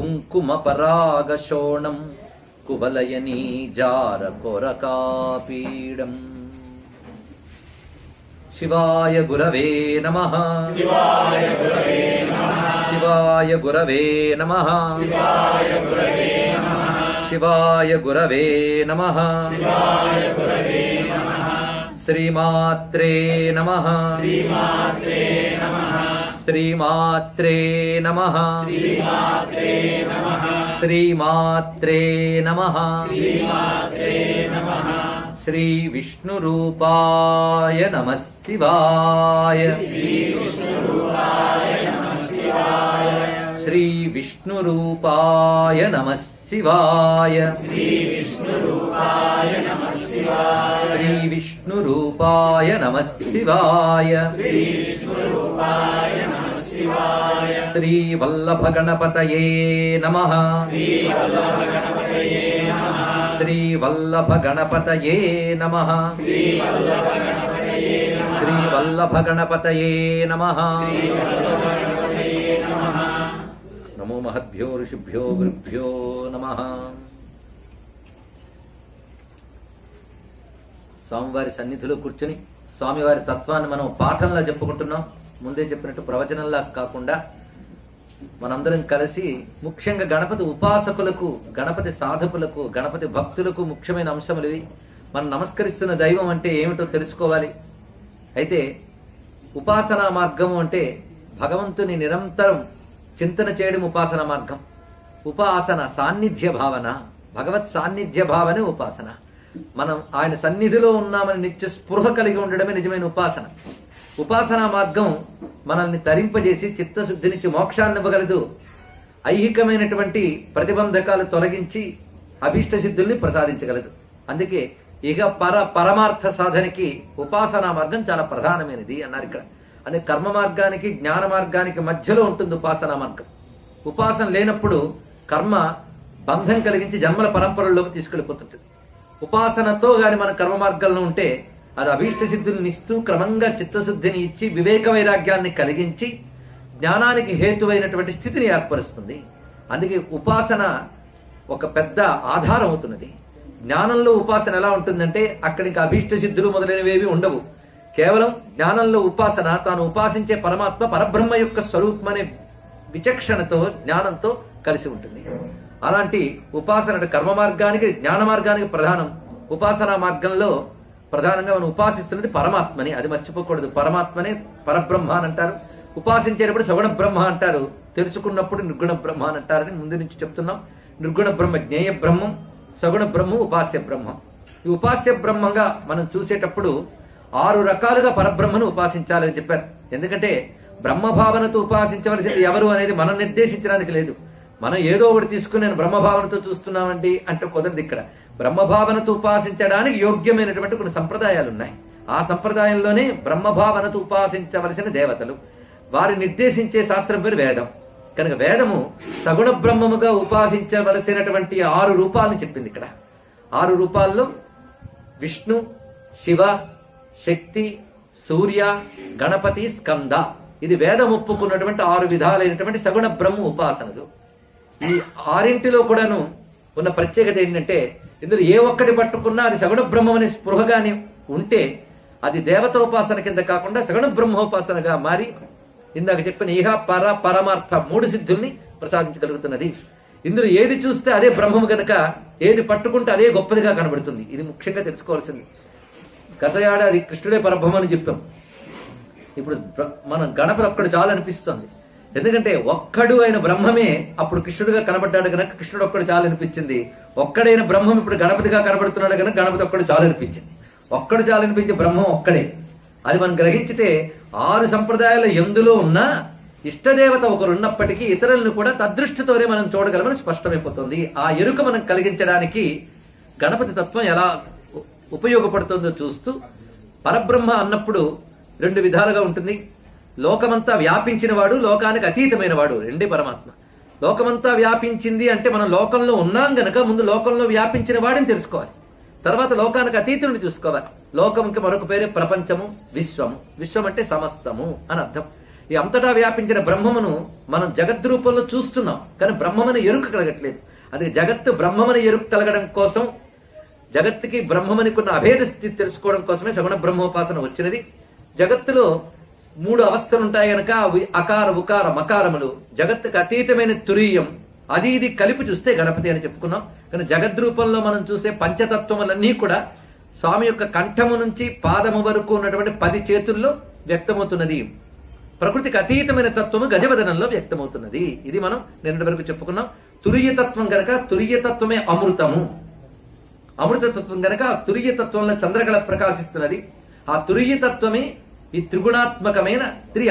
కుంకుమ పరాగశోణం కువలయనీ జార కొరకాపీడం. శివాయ గురవే నమః. శివాయ గురవే నమః. శివాయ గురవే నమః. శివాయ గురవే నమః. శివాయ గురవే నమః. శివాయ గురవే నమః. శ్రీమాత్రే నమః. శ్రీమాత్రే నమః. శ్రీమాత్రే నమః. శ్రీమాత్రే నమః. శ్రీమాత్రే నమః. శ్రీమాత్రే నమః. శ్రీ విష్ణు రూపాయ నమః శివాయ. శ్రీ విష్ణు రూపాయ నమః శివాయ. శ్రీ విష్ణు రూపాయ నమః శివాయ. శ్రీ విష్ణు రూపాయ నమః శివాయ. శ్రీ విష్ణు రూపాయ నమః శివాయ. శ్రీ విష్ణు రూపాయ నమః శివాయ. శ్రీ వల్లభ గణపతయే నమః. శ్రీ వల్లభ గణపతయే నమః. శ్రీ వల్లభ గణపతయే నమః. శ్రీ వల్లభ గణపతయే నమః. శ్రీ వల్లభ గణపతయే నమః. శ్రీ వల్లభ గణపతయే నమః. నమో మహద్భ్యో ఋషిభ్యో గురుభ్యో నమః. స్వామివారి సన్నిధిలో కూర్చుని స్వామివారి తత్వాన్ని మనం పాఠంలా చెప్పుకుంటున్నాం. ముందే చెప్పినట్టు ప్రవచనంలా కాకుండా మనందరం కలిసి ముఖ్యంగా గణపతి ఉపాసకులకు, గణపతి సాధకులకు, గణపతి భక్తులకు ముఖ్యమైన అంశములు ఇవి. మనం నమస్కరిస్తున్న దైవం అంటే ఏమిటో తెలుసుకోవాలి. అయితే ఉపాసనా మార్గము అంటే భగవంతుని నిరంతరం చింతన చేయడం ఉపాసన మార్గం. ఉపాసన సాన్నిధ్య భావన, భగవత్ సాన్నిధ్య భావనే ఉపాసన. మనం ఆయన సన్నిధిలో ఉన్నామని నిత్య స్పృహ కలిగి ఉండడమే నిజమైన ఉపాసన. ఉపాసనా మార్గం మనల్ని తరింపజేసి చిత్తశుద్ధినిచ్చి మోక్షాన్ని ఇవ్వగలదు. ఐహికమైనటువంటి ప్రతిబంధకాలు తొలగించి అభీష్ట సిద్ధుల్ని ప్రసాదించగలదు. అందుకే ఇక పరమార్థ సాధనకి ఉపాసనా మార్గం చాలా ప్రధానమైనది అన్నారు ఇక్కడ. అంటే కర్మ మార్గానికి జ్ఞాన మార్గానికి మధ్యలో ఉంటుంది ఉపాసనా మార్గం. ఉపాసన లేనప్పుడు కర్మ బంధం కలిగించి జన్మల పరంపరల్లోకి తీసుకెళ్లిపోతుంటుంది. ఉపాసనతో గాని మన కర్మ మార్గంలో ఉంటే అది అభీష్ట సిద్ధుల్ని ఇస్తూ క్రమంగా చిత్తశుద్ధిని ఇచ్చి వివేక వైరాగ్యాన్ని కలిగించి జ్ఞానానికి హేతువైనటువంటి స్థితిని ఏర్పరుస్తుంది. అందుకే ఉపాసన ఒక పెద్ద ఆధారం అవుతున్నది. జ్ఞానంలో ఉపాసన ఎలా ఉంటుందంటే అక్కడికి అభీష్ట సిద్ధులు మొదలైనవేవి ఉండవు. కేవలం జ్ఞానంలో ఉపాసన తాను ఉపాసించే పరమాత్మ పరబ్రహ్మ యొక్క స్వరూపం అనే విచక్షణతో జ్ఞానంతో కలిసి ఉంటుంది. అలాంటి ఉపాసన కర్మ మార్గానికి జ్ఞాన మార్గానికి ప్రధానం. ఉపాసనా మార్గంలో ప్రధానంగా మనం ఉపాసిస్తున్నది పరమాత్మని, అది మర్చిపోకూడదు. పరమాత్మనే పరబ్రహ్మ అని అంటారు. ఉపాసించేటప్పుడు సగుణ బ్రహ్మ అంటారు, తెలుసుకున్నప్పుడు నిర్గుణ బ్రహ్మ అని అంటారని ముందు నుంచి చెప్తున్నాం. నిర్గుణ బ్రహ్మ జ్ఞేయ బ్రహ్మం, సగుణ బ్రహ్మం ఉపాస్య బ్రహ్మం. ఈ ఉపాస్య బ్రహ్మంగా మనం చూసేటప్పుడు 6 రకాలుగా పరబ్రహ్మను ఉపాసించాలని చెప్పారు. ఎందుకంటే బ్రహ్మభావనతో ఉపాసించవలసింది ఎవరు అనేది మనం నిర్దేశించడానికి లేదు. మనం ఏదో ఒకటి తీసుకుని నేను బ్రహ్మభావనతో చూస్తున్నామండి అంటే కుదరదు. ఇక్కడ బ్రహ్మభావనతో ఉపాసించడానికి యోగ్యమైనటువంటి కొన్ని సంప్రదాయాలు ఉన్నాయి. ఆ సంప్రదాయంలోనే బ్రహ్మభావనతో ఉపాసించవలసిన దేవతలు, వారి నిర్దేశించే శాస్త్రం పేరు వేదం. కనుక వేదము సగుణ బ్రహ్మముగా ఉపాసించవలసినటువంటి 6 రూపాలను చెప్పింది. ఇక్కడ 6 రూపాల్లో విష్ణు, శివ, శక్తి, సూర్య, గణపతి, స్కంద, ఇది వేదం ఒప్పుకున్నటువంటి 6 విధాలైనటువంటి సగుణ బ్రహ్మ ఉపాసనలు. ఈ 6 కూడాను ఉన్న ప్రత్యేకత ఏంటంటే ఇందులో ఏ ఒక్కటి పట్టుకున్నా అది సగుణ బ్రహ్మం అనే స్పృహగాని ఉంటే అది దేవత ఉపాసన కింద కాకుండా సగుణ బ్రహ్మోపాసనగా మారి ఇందాక చెప్పిన ఇహ పర పరమార్థ 3 సిద్ధుల్ని ప్రసాదించగలుగుతున్నది. ఇందులో ఏది చూస్తే అదే బ్రహ్మము గనక ఏది పట్టుకుంటే అదే గొప్పదిగా కనబడుతుంది. ఇది ముఖ్యంగా తెలుసుకోవాల్సింది. గత ఏడాది కృష్ణుడే పరబ్రహ్మ అని చెప్పాం. ఇప్పుడు మనం గణపతి ఒక్కడు చాలు అనిపిస్తుంది. ఎందుకంటే ఒక్కడు అయిన బ్రహ్మమే అప్పుడు కృష్ణుడిగా కనబడ్డాడు కనుక కృష్ణుడు ఒక్కడు చాలు అనిపించింది. ఒక్కడైన బ్రహ్మం ఇప్పుడు గణపతిగా కనబడుతున్నాడు కనుక గణపతి ఒక్కడు చాలు అనిపించింది. ఒక్కడు చాలు అనిపించే బ్రహ్మం ఒక్కడే. అది మనం గ్రహించితే 6 సంప్రదాయాలు ఎందులో ఉన్నా ఇష్టదేవత ఒకరు ఉన్నప్పటికీ ఇతరులను కూడా తదృష్టితోనే మనం చూడగలమని స్పష్టమైపోతుంది. ఆ ఎరుక మనం కలిగించడానికి గణపతి తత్వం ఎలా ఉపయోగపడుతుందో చూస్తూ పరబ్రహ్మ అన్నప్పుడు 2 విధాలుగా ఉంటుంది. లోకమంతా వ్యాపించిన వాడు, లోకానికి అతీతమైన వాడు, రెండే పరమాత్మ. లోకమంతా వ్యాపించింది అంటే మనం లోకంలో ఉన్నాం గనక ముందు లోకంలో వ్యాపించిన వాడిని తెలుసుకోవాలి. తర్వాత లోకానికి అతీతుడిని చూసుకోవాలి. లోకంకి మరొక పేరే ప్రపంచము, విశ్వము. విశ్వం అంటే సమస్తము అని అర్థం. ఈ అంతటా వ్యాపించిన బ్రహ్మమును మనం జగద్రూపంలో చూస్తున్నాం, కానీ బ్రహ్మమని ఎరుక కలగట్లేదు. అది జగత్తు బ్రహ్మమని ఎరుక కలగడం కోసం, జగత్తుకి బ్రహ్మమని కొన్న అభేద స్థితి తెలుసుకోవడం కోసమే సగుణ బ్రహ్మోపాసన వచ్చినది. జగత్తులో 3 అవస్థలు ఉంటాయి గనక అవి అకార ఉకార మకారములు. జగత్తుకు అతీతమైన తురీయం, అది ఇది కలిపి చూస్తే గణపతి అని చెప్పుకున్నాం. కానీ జగద్రూపంలో మనం చూసే పంచతత్వములన్నీ కూడా స్వామి యొక్క కంఠము నుంచి పాదము వరకు ఉన్నటువంటి 10 చేతుల్లో వ్యక్తమవుతున్నది. ప్రకృతికి అతీతమైన తత్వము గజవదనంలో వ్యక్తమవుతున్నది. ఇది మనం నిన్నటి వరకు చెప్పుకున్నాం. తురీయతత్వం గనక తురీయతత్వమే అమృతము. అమృతతత్వం గనక ఆ తురీయతత్వంలో చంద్రకళ ప్రకాశిస్తున్నది. ఆ తురీయతత్వమే ఈ త్రిగుణాత్మకమైన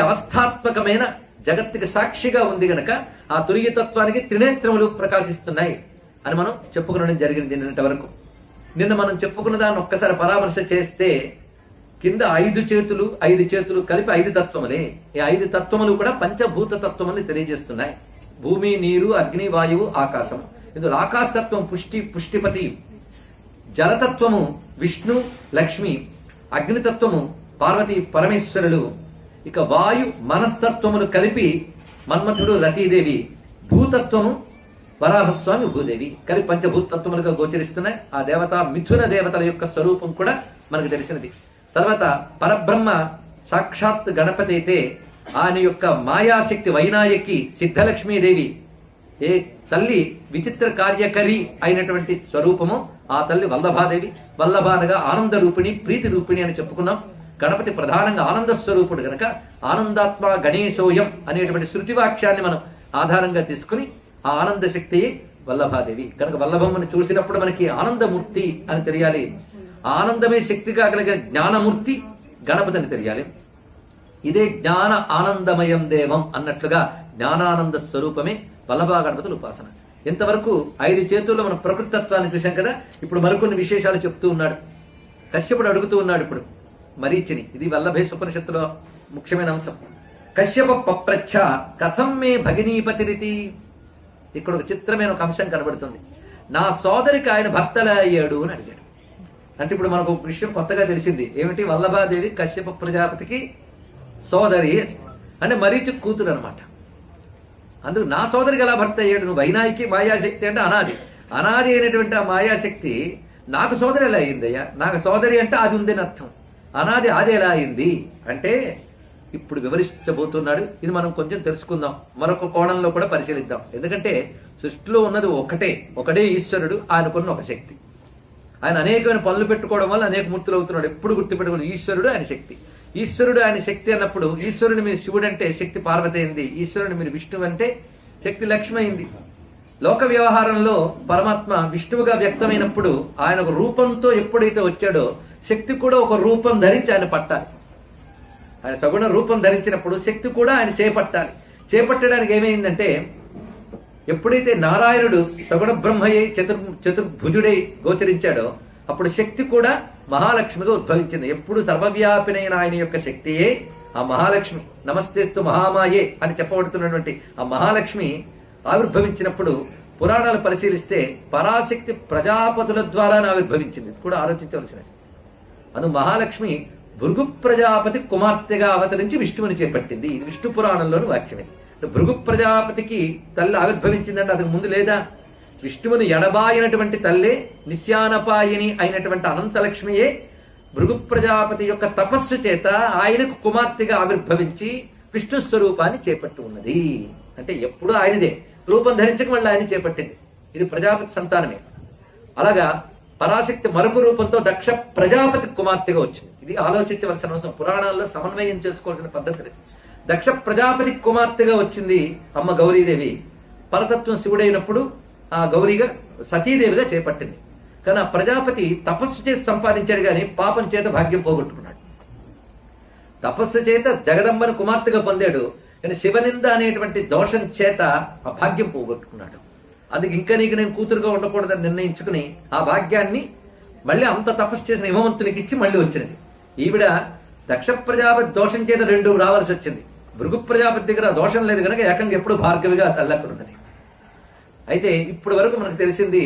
అవస్థాత్మకమైన జగత్తుకి సాక్షిగా ఉంది గనక ఆ తురీయతత్వానికి త్రినేత్రములు ప్రకాశిస్తున్నాయి అని మనం చెప్పుకునడం జరిగింది నిన్నటి వరకు. నిన్న మనం చెప్పుకున్న దాన్ని ఒక్కసారి పరామర్శ చేస్తే కింద 5 చేతులు కలిపి 5 తత్వములే. ఈ 5 తత్వములు కూడా పంచభూత తత్వములు తెలియజేస్తున్నాయి. భూమి, నీరు, అగ్ని, వాయువు, ఆకాశం. ఇందులో ఆకాశతత్వం పుష్టిపతి, జలతత్వము విష్ణు లక్ష్మి, అగ్నితత్వము పార్వతి పరమేశ్వరులు, ఇక వాయు మనస్తత్వములు కలిపి మన్మథుడు రతీదేవి, భూతత్వము వరాహస్వామి భూదేవి కలిపి పంచభూతత్వములుగా గోచరిస్తున్నాయి. ఆ దేవత మిథున దేవతల యొక్క స్వరూపం కూడా మనకు తెలిసినది. తర్వాత పరబ్రహ్మ సాక్షాత్ గణపతి అయితే ఆయన యొక్క మాయాశక్తి వైనాయకి సిద్ధలక్ష్మీదేవి, ఏ తల్లి విచిత్ర కార్యకరి అయినటువంటి స్వరూపము ఆ తల్లి వల్లభాదేవి. వల్లభానగా ఆనంద రూపిణి, ప్రీతి రూపిణి అని చెప్పుకున్నాం. గణపతి ప్రధానంగా ఆనంద స్వరూపుడు గనక ఆనందాత్మ గణేశోయం అనేటువంటి శృతి వాక్యాన్ని మనం ఆధారంగా తీసుకుని ఆ ఆనంద శక్తి వల్లభాదేవి కనుక వల్లభమ్మని చూసినప్పుడు మనకి ఆనందమూర్తి అని తెలియాలి. ఆనందమే శక్తిగా కలిగిన జ్ఞానమూర్తి గణపతి అని తెలియాలి. ఇదే జ్ఞాన ఆనందమయం దేవం అన్నట్లుగా జ్ఞానానంద స్వరూపమే వల్లభా గణపతుల ఉపాసన. ఇంతవరకు 5 చేతుల్లో మనం ప్రకృతి తత్వాన్ని చూశాం కదా. ఇప్పుడు మరికొన్ని విశేషాలు చెప్తూ ఉన్నాడు. కశ్యపుడు అడుగుతూ ఉన్నాడు ఇప్పుడు మరీచిని. ఇది వల్లభేశ్వపనిషత్తులో ముఖ్యమైన అంశం. కశ్యప పప్రచ్ఛ కథం మే భగినీపతిరితి. ఇక్కడ ఒక చిత్రమైన ఒక అంశం కనబడుతుంది. నా సోదరికి ఆయన భర్తలా అయ్యాడు అని అడిగాడు. అంటే ఇప్పుడు మనకు ఒక విషయం కొత్తగా తెలిసింది. ఏమిటి? వల్లభాదేవి కశ్యప ప్రజాపతికి సోదరి అంటే మరీచి కూతురు అనమాట. అందుకు నా సోదరికి ఎలా భర్త అయ్యాడు? నువ్వు వైనాయికి మాయాశక్తి అంటే అనాది అయినటువంటి ఆ మాయాశక్తి నాకు సోదరి ఎలా అయిందయ్యా? నాకు సోదరి అంటే అది ఉందని అర్థం. అనాది అది ఎలా అయింది అంటే ఇప్పుడు వివరించబోతున్నాడు. ఇది మనం కొంచెం తెలుసుకుందాం, మరొక కోణంలో కూడా పరిశీలిద్దాం. ఎందుకంటే సృష్టిలో ఉన్నది ఒకడే ఈశ్వరుడు. ఆయనకున్న ఒక శక్తి. ఆయన అనేకమైన పనులు పెట్టుకోవడం వల్ల అనేక మూర్తులు అవుతున్నాడు. ఎప్పుడు గుర్తుపెట్టుకుని ఈశ్వరుడు ఆయన శక్తి. ఈశ్వరుడు ఆయన శక్తి అన్నప్పుడు ఈశ్వరుని మీరు శివుడు అంటే శక్తి పార్వతి అయింది. ఈశ్వరుని మీరు విష్ణువు అంటే శక్తి లక్ష్మి అయింది. లోక వ్యవహారంలో పరమాత్మ విష్ణువుగా వ్యక్తమైనప్పుడు ఆయన ఒక రూపంతో ఎప్పుడైతే వచ్చాడో శక్తి కూడా ఒక రూపం ధరించి ఆయన పట్టాలి. ఆయన సగుణ రూపం ధరించినప్పుడు శక్తి కూడా ఆయన చేపట్టాలి. చేపట్టడానికి ఏమైందంటే ఎప్పుడైతే నారాయణుడు సగుణ బ్రహ్మయ్య చతుర్భుజుడై గోచరించాడో అప్పుడు శక్తి కూడా మహాలక్ష్మిగా ఉద్భవించింది. ఎప్పుడు సర్వవ్యాపినైన ఆయన యొక్క శక్తియే ఆ మహాలక్ష్మి. నమస్తేస్తు మహామాయే అని చెప్పబడుతున్నటువంటి ఆ మహాలక్ష్మి ఆవిర్భవించినప్పుడు పురాణాలు పరిశీలిస్తే పరాశక్తి ప్రజాపతుల ద్వారా ఆవిర్భవించింది. కూడా ఆలోచించవలసినది. అను మహాలక్ష్మి భృగు ప్రజాపతి కుమార్తెగా అవతరించి విష్ణువుని చేపట్టింది. ఇది విష్ణు పురాణంలోని వాక్యం. ఇది భృగు ప్రజాపతికి తల్లి ఆవిర్భవించిందంటే అతనికి ముందు లేదా? విష్ణువుని ఎడబాయినటువంటి తల్లే నిత్యానపాయిని అయినటువంటి అనంతలక్ష్మియే భృగు ప్రజాపతి యొక్క తపస్సు చేత ఆయనకు కుమార్తెగా ఆవిర్భవించి విష్ణు స్వరూపాన్ని చేపట్టి ఉన్నది. అంటే ఎప్పుడు ఆయనదే రూపం ధరించక మళ్ళీ ఆయన చేపట్టింది. ఇది ప్రజాపతి సంతానమే. అలాగా పరాశక్తి మరొక రూపంతో దక్ష ప్రజాపతి కుమార్తెగా వచ్చింది. ఇది ఆలోచించవలసిన అవసరం. పురాణాల్లో సమన్వయం చేసుకోవాల్సిన పద్ధతి. దక్ష ప్రజాపతి కుమార్తెగా వచ్చింది అమ్మ గౌరీదేవి. పరతత్వం శివుడైనప్పుడు ఆ గౌరీగా సతీదేవిగా చేపట్టింది. కానీ ఆ ప్రజాపతి తపస్సు చేసి సంపాదించాడు గాని పాపం చేత భాగ్యం పోగొట్టుకున్నాడు. తపస్సు చేత జగదంబను కుమార్తెగా పొందాడు కానీ శివనింద అనేటువంటి దోషం చేత ఆ భాగ్యం పోగొట్టుకున్నాడు. అందుకు ఇంకా నీకు నేను కూతురుగా ఉండకూడదని నిర్ణయించుకుని ఆ భాగ్యాన్ని మళ్ళీ అంత తపస్సు చేసిన హిమవంతునికి ఇచ్చి మళ్ళీ వచ్చినది. ఈవిడ దక్ష ప్రజాపతి దోషం చేత 2 రావాల్సి వచ్చింది. భృగు ప్రజాపతి దగ్గర దోషం లేదు కనుక ఏకంగా ఎప్పుడు భార్గవిగా తల్లక్కడున్నది. అయితే ఇప్పుడు వరకు మనకు తెలిసింది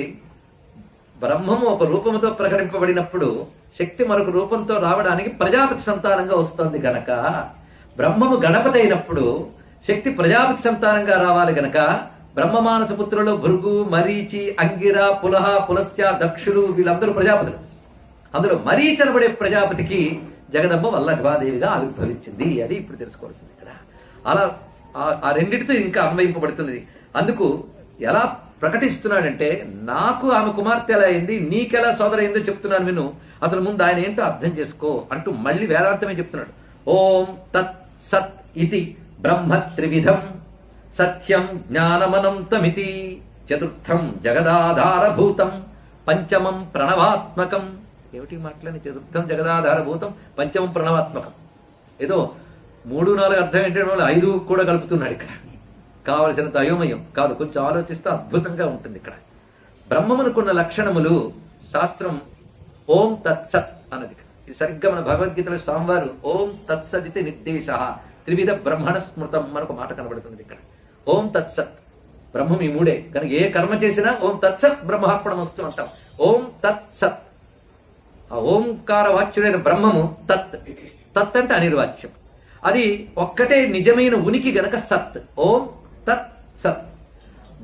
బ్రహ్మము ఒక రూపముతో ప్రకటింపబడినప్పుడు శక్తి మరొక రూపంతో రావడానికి ప్రజాపతి సంతానంగా వస్తుంది గనక బ్రహ్మము గణపతి అయినప్పుడు శక్తి ప్రజాపతి సంతానంగా రావాలి గనక బ్రహ్మమానస పుత్రులు భృగు, మరీచి, అంగిర, పులహ, పులస్త్య, దక్షులు వీళ్ళందరూ ప్రజాపతులు. అందులో మరీచి అనబడే ప్రజాపతికి జగదంబ వల్లభాదేవిగా ఆవిర్భవించింది. అది ఇప్పుడు తెలుసుకోవాల్సింది ఇక్కడ. అలా ఆ రెండింటితో ఇంకా అన్వయింపబడుతుంది. అందుకు ఎలా ప్రకటిస్తున్నాడంటే, నాకు ఆమె కుమార్తె ఎలా అయింది, నీకెలా సోదర అయిందో చెప్తున్నాను విను, అసలు ముందు ఆయన ఏంటో అర్థం చేసుకో అంటూ మళ్ళీ వేదాంతమే చెప్తున్నాడు. ఓం తత్ సత్ ఇతి బ్రహ్మ త్రివిధం సత్యం జ్ఞానమనంతమితి చతుర్థం జగదాధారభూతం పంచమం ప్రణవాత్మకం. ఏమిటి మాట్లాడి చతుర్థం జగదాధారభూతం పంచమం ప్రణవాత్మకం. ఏదో 3, 4 అర్థం ఏంటంటే వాళ్ళు 5 కూడా కలుపుతున్నాడు ఇక్కడ. కావలసినంత అయోమయం కాదు, కొంచెం ఆలోచిస్తే అద్భుతంగా ఉంటుంది ఇక్కడ. బ్రహ్మమునుకున్న లక్షణములు శాస్త్రం ఓం తత్సత్ అన్నది. ఇది సరిగ్గా మన భగవద్గీతలో స్వామివారు ఓం తత్సదితి నిర్దేశ త్రివిధ బ్రహ్మణ స్మృతం మనకు మాట కనబడుతుంది ఇక్కడ. ఓం తత్సత్ బ్రహ్మం ఈ 3 కనుక ఏ కర్మ చేసినా ఓం తత్సత్ బ్రహ్మార్పణం వస్తూ అంటాం. ఓం తత్సత్ ఆ ఓంకార వాచ్యుడైన బ్రహ్మము తత్. తత్ అంటే అనిర్వాచ్యం. అది ఒక్కటే నిజమైన ఉనికి గనక సత్. ఓం తత్ సత్.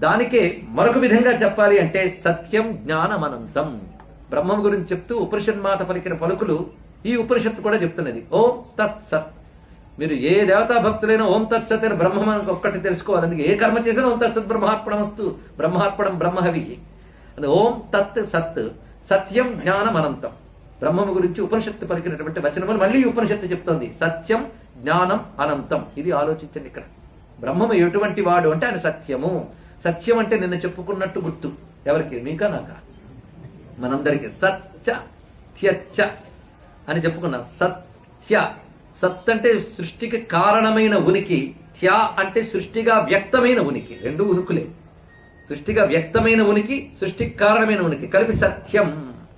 దానికే మరొక విధంగా చెప్పాలి అంటే సత్యం జ్ఞానమనంతం. బ్రహ్మం గురించి చెప్తూ ఉపనిషన్మాత పలికిన పలుకులు ఈ ఉపనిషత్తు కూడా చెప్తున్నది. ఓం తత్ సత్. మీరు ఏ దేవతా భక్తులైనా ఓం తత్ సత్ అని బ్రహ్మం ఒక్కటి తెలుసుకోవాలి. అందుకే ఏ కర్మ చేసినా ఓం తత్ సత్ బ్రహ్మార్పణం వస్తూ బ్రహ్మార్పణం బ్రహ్మహవికి. అది ఓం తత్ సత్ సత్యం జ్ఞానం అనంతం. బ్రహ్మము గురించి ఉపనిషత్తు పలికినటువంటి వచనములు మళ్ళీ ఉపనిషత్తు చెప్తోంది సత్యం జ్ఞానం అనంతం. ఇది ఆలోచించండి ఇక్కడ. బ్రహ్మము ఎటువంటి వాడు అంటే ఆయన సత్యము. సత్యం అంటే నిన్న చెప్పుకున్నట్టు గుర్తు ఎవరికి, మీకా నాకా, మనందరికీ. సత్య త్యచ్చ అని చెప్పుకున్నాం. సత్య సత్ అంటే సృష్టికి కారణమైన ఉనికి, త్య అంటే సృష్టిగా వ్యక్తమైన ఉనికి. 2 ఉనికులే. సృష్టిగా వ్యక్తమైన ఉనికి, సృష్టికి కారణమైన ఉనికి కలిపి సత్యం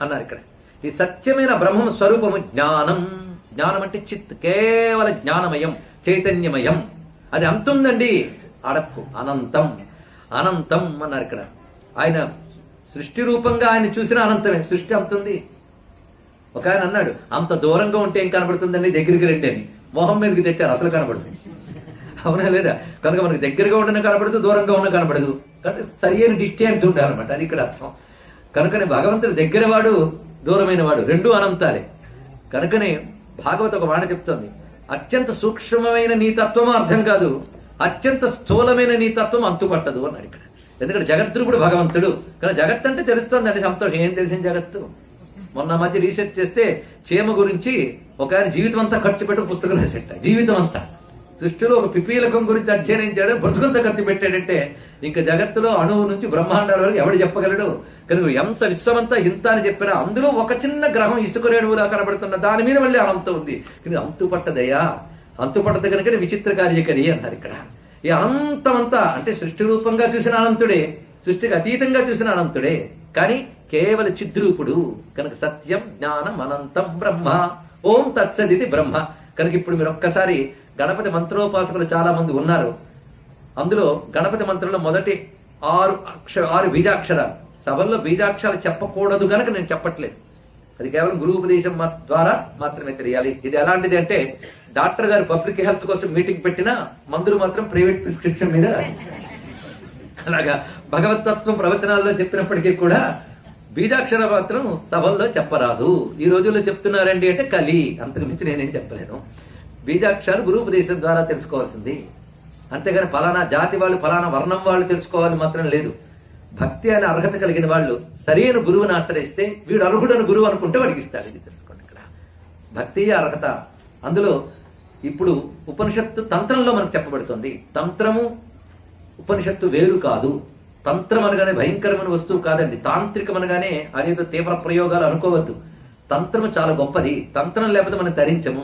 అన్నారు ఇక్కడ. ఈ సత్యమైన బ్రహ్మ స్వరూపము జ్ఞానం. జ్ఞానం అంటే చిత్, కేవల జ్ఞానమయం, చైతన్యమయం. అది అంతుందండి అడక్కు. అనంతం. అనంతం అన్నారు ఇక్కడ. ఆయన సృష్టి రూపంగా ఆయన చూసిన అనంతమే. సృష్టి అంతుంది. ఒక ఆయన అన్నాడు, అంత దూరంగా ఉంటే ఏం కనబడుతుందండి, దగ్గరికి రండి అని. మొహం మీదకి తెచ్చారు, అసలు కనబడుతుంది. అవునా లేదా? కనుక మనకి దగ్గరగా ఉండనే కనబడదు, దూరంగా ఉన్న కనబడదు. కాబట్టి సరి అయిన డిస్టెన్స్ ఉండాలన్నమాట. అది ఇక్కడ అర్థం. కనుకనే భగవంతుడు దగ్గర వాడు, దూరమైన వాడు, 2 అనంతాలే. కనుకనే భాగవత ఒక మాట చెప్తోంది, అత్యంత సూక్ష్మమైన నీ తత్వము అర్థం కాదు, అత్యంత స్థూలమైన నీ తత్వం అంతుపట్టదు అన్నాడు ఇక్కడ. ఎందుకంటే జగద్రూపుడు భగవంతుడు. కానీ జగత్ అంటే తెలుస్తోంది అంటే సంతోషం. ఏం తెలిసింది జగత్తు? మొన్న మధ్య రీసెర్చ్ చేస్తే చీమ గురించి ఒక ఆయన జీవితం అంతా ఖర్చు పెట్టి పుస్తకం రాసేట. జీవితం అంతా సృష్టిలో ఒక పిపీలకం గురించి అధ్యయనం చేయడం, బ్రతుకంతా ఖర్చు పెట్టాడంటే ఇంకా జగత్తులో అణువు నుంచి బ్రహ్మాండాల వరకు ఎవడు చెప్పగలడు? కనుక ఎంత విశ్వమంతా ఇంత అని చెప్పినా అందులో ఒక చిన్న గ్రహం ఇసుక రేణువులా కనబడుతున్న దాని మీద మళ్ళీ అనంతం ఉంది. కానీ అంతుపట్టదయ్యా, అంతుపట్టదు కనుక విచిత్ర కార్యకరి అన్నారు ఇక్కడ. ఈ అనంతమంతా అంటే సృష్టి రూపంగా చూసిన అనంతుడే, సృష్టికి అతీతంగా చూసిన అనంతుడే, కానీ కేవల చిద్రూపుడు. కనుక సత్యం జ్ఞానం అనంతం బ్రహ్మ. ఓం తత్సదితి బ్రహ్మ. కనుక ఇప్పుడు మీరు ఒక్కసారి గణపతి మంత్రోపాసకులు చాలా మంది ఉన్నారు. అందులో గణపతి మంత్రంలో మొదటి 6 బీజాక్షరాలు. సభల్లో బీజాక్షరాలు చెప్పకూడదు కనుక నేను చెప్పట్లేదు. అది కేవలం గురువుపదేశం ద్వారా మాత్రమే తెలియాలి. ఇది ఎలాంటిది అంటే, డాక్టర్ గారు పబ్లిక్ హెల్త్ కోసం మీటింగ్ పెట్టినా మందులు మాత్రం ప్రైవేట్ ప్రిస్క్రిప్షన్ మీద రాసిస్తారు. అలాగా భగవతత్వం ప్రవచనాల్లో చెప్పినప్పటికీ కూడా బీజాక్షర మాత్రం సభల్లో చెప్పరాదు. ఈ రోజుల్లో చెప్తున్నారండి అంటే కలి, అంతకు మించి నేనేం చెప్పలేను. బీజాక్షరాలు గురువుపదేశం ద్వారా తెలుసుకోవాల్సింది. అంతేగాని ఫలానా జాతి వాళ్ళు, ఫలానా వర్ణం వాళ్ళు తెలుసుకోవాలి మాత్రం లేదు. భక్తి అనే అర్హత కలిగిన వాళ్ళు సరైన గురువుని ఆశ్రయిస్తే వీడు అర్హుడని గురువు అనుకుంటే వాడికి ఇస్తాడు. ఇది తెలుసుకోండి ఇక్కడ. భక్తి అర్హత. అందులో ఇప్పుడు ఉపనిషత్తు తంత్రంలో మనకు చెప్పబడుతుంది. తంత్రము ఉపనిషత్తు వేరు కాదు. తంత్రం అనగానే భయంకరమైన వస్తువు కాదండి. తాంత్రికం అనగానే అదేదో తీవ్ర ప్రయోగాలు అనుకోవద్దు. తంత్రము చాలా గొప్పది. తంత్రం లేకపోతే మనం తరించము.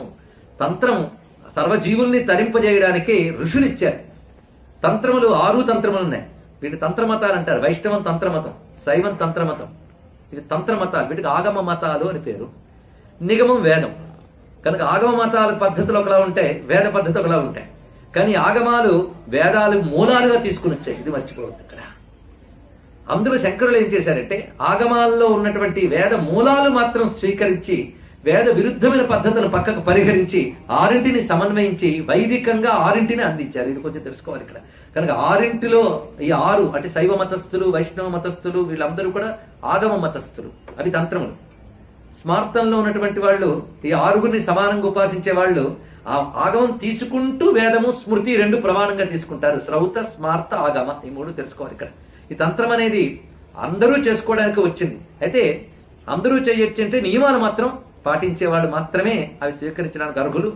తంత్రం సర్వజీవుల్ని తరింపజేయడానికి ఋషులు ఇచ్చారు. తంత్రములు 6 తంత్రములు ఉన్నాయి. వీటి తంత్రమతాలు అంటారు. వైష్ణవం తంత్రమతం, శైవం తంత్రమతం. ఇవి తంత్రమతాలు. వీటికి ఆగమ మతాలు అని పేరు. నిగమం వేదం. కనుక ఆగమ మతాల పద్ధతులు ఒకలా ఉంటాయి, వేద పద్ధతి ఒకలా ఉంటాయి. కానీ ఆగమాలు వేదాలు మూలాలుగా తీసుకుని వచ్చాయి. ఇది మర్చిపోవద్దు ఇక్కడ. అందులో శంకరులు ఏం చేశారంటే ఆగమాల్లో ఉన్నటువంటి వేద మూలాలు మాత్రం స్వీకరించి వేద విరుద్ధమైన పద్ధతులు పక్కకు పరిహరించి ఆరింటిని సమన్వయించి వైదికంగా ఆరింటిని అందించారు. ఇది కొంచెం తెలుసుకోవాలి ఇక్కడ. కనుక ఆరింటిలో ఈ 6 అంటే శైవ మతస్థులు, వైష్ణవ మతస్థులు, వీళ్ళందరూ కూడా ఆగమ మతస్థులు, అవి తంత్రములు. స్మార్తంలో ఉన్నటువంటి వాళ్ళు ఈ 6గురిని సమానంగా ఉపాసించే వాళ్ళు ఆ ఆగమం తీసుకుంటూ వేదము స్మృతి 2 ప్రమాణంగా తీసుకుంటారు. శ్రౌత, స్మార్త, ఆగమ, ఈ 3 తెలుసుకోవాలి ఇక్కడ. ఈ తంత్రం అనేది అందరూ చేసుకోవడానికి వచ్చింది. అయితే అందరూ చేయొచ్చు అంటే నియమాలు మాత్రం పాటించే వాళ్ళు మాత్రమే అవి స్వీకరించడానికి అర్హులు.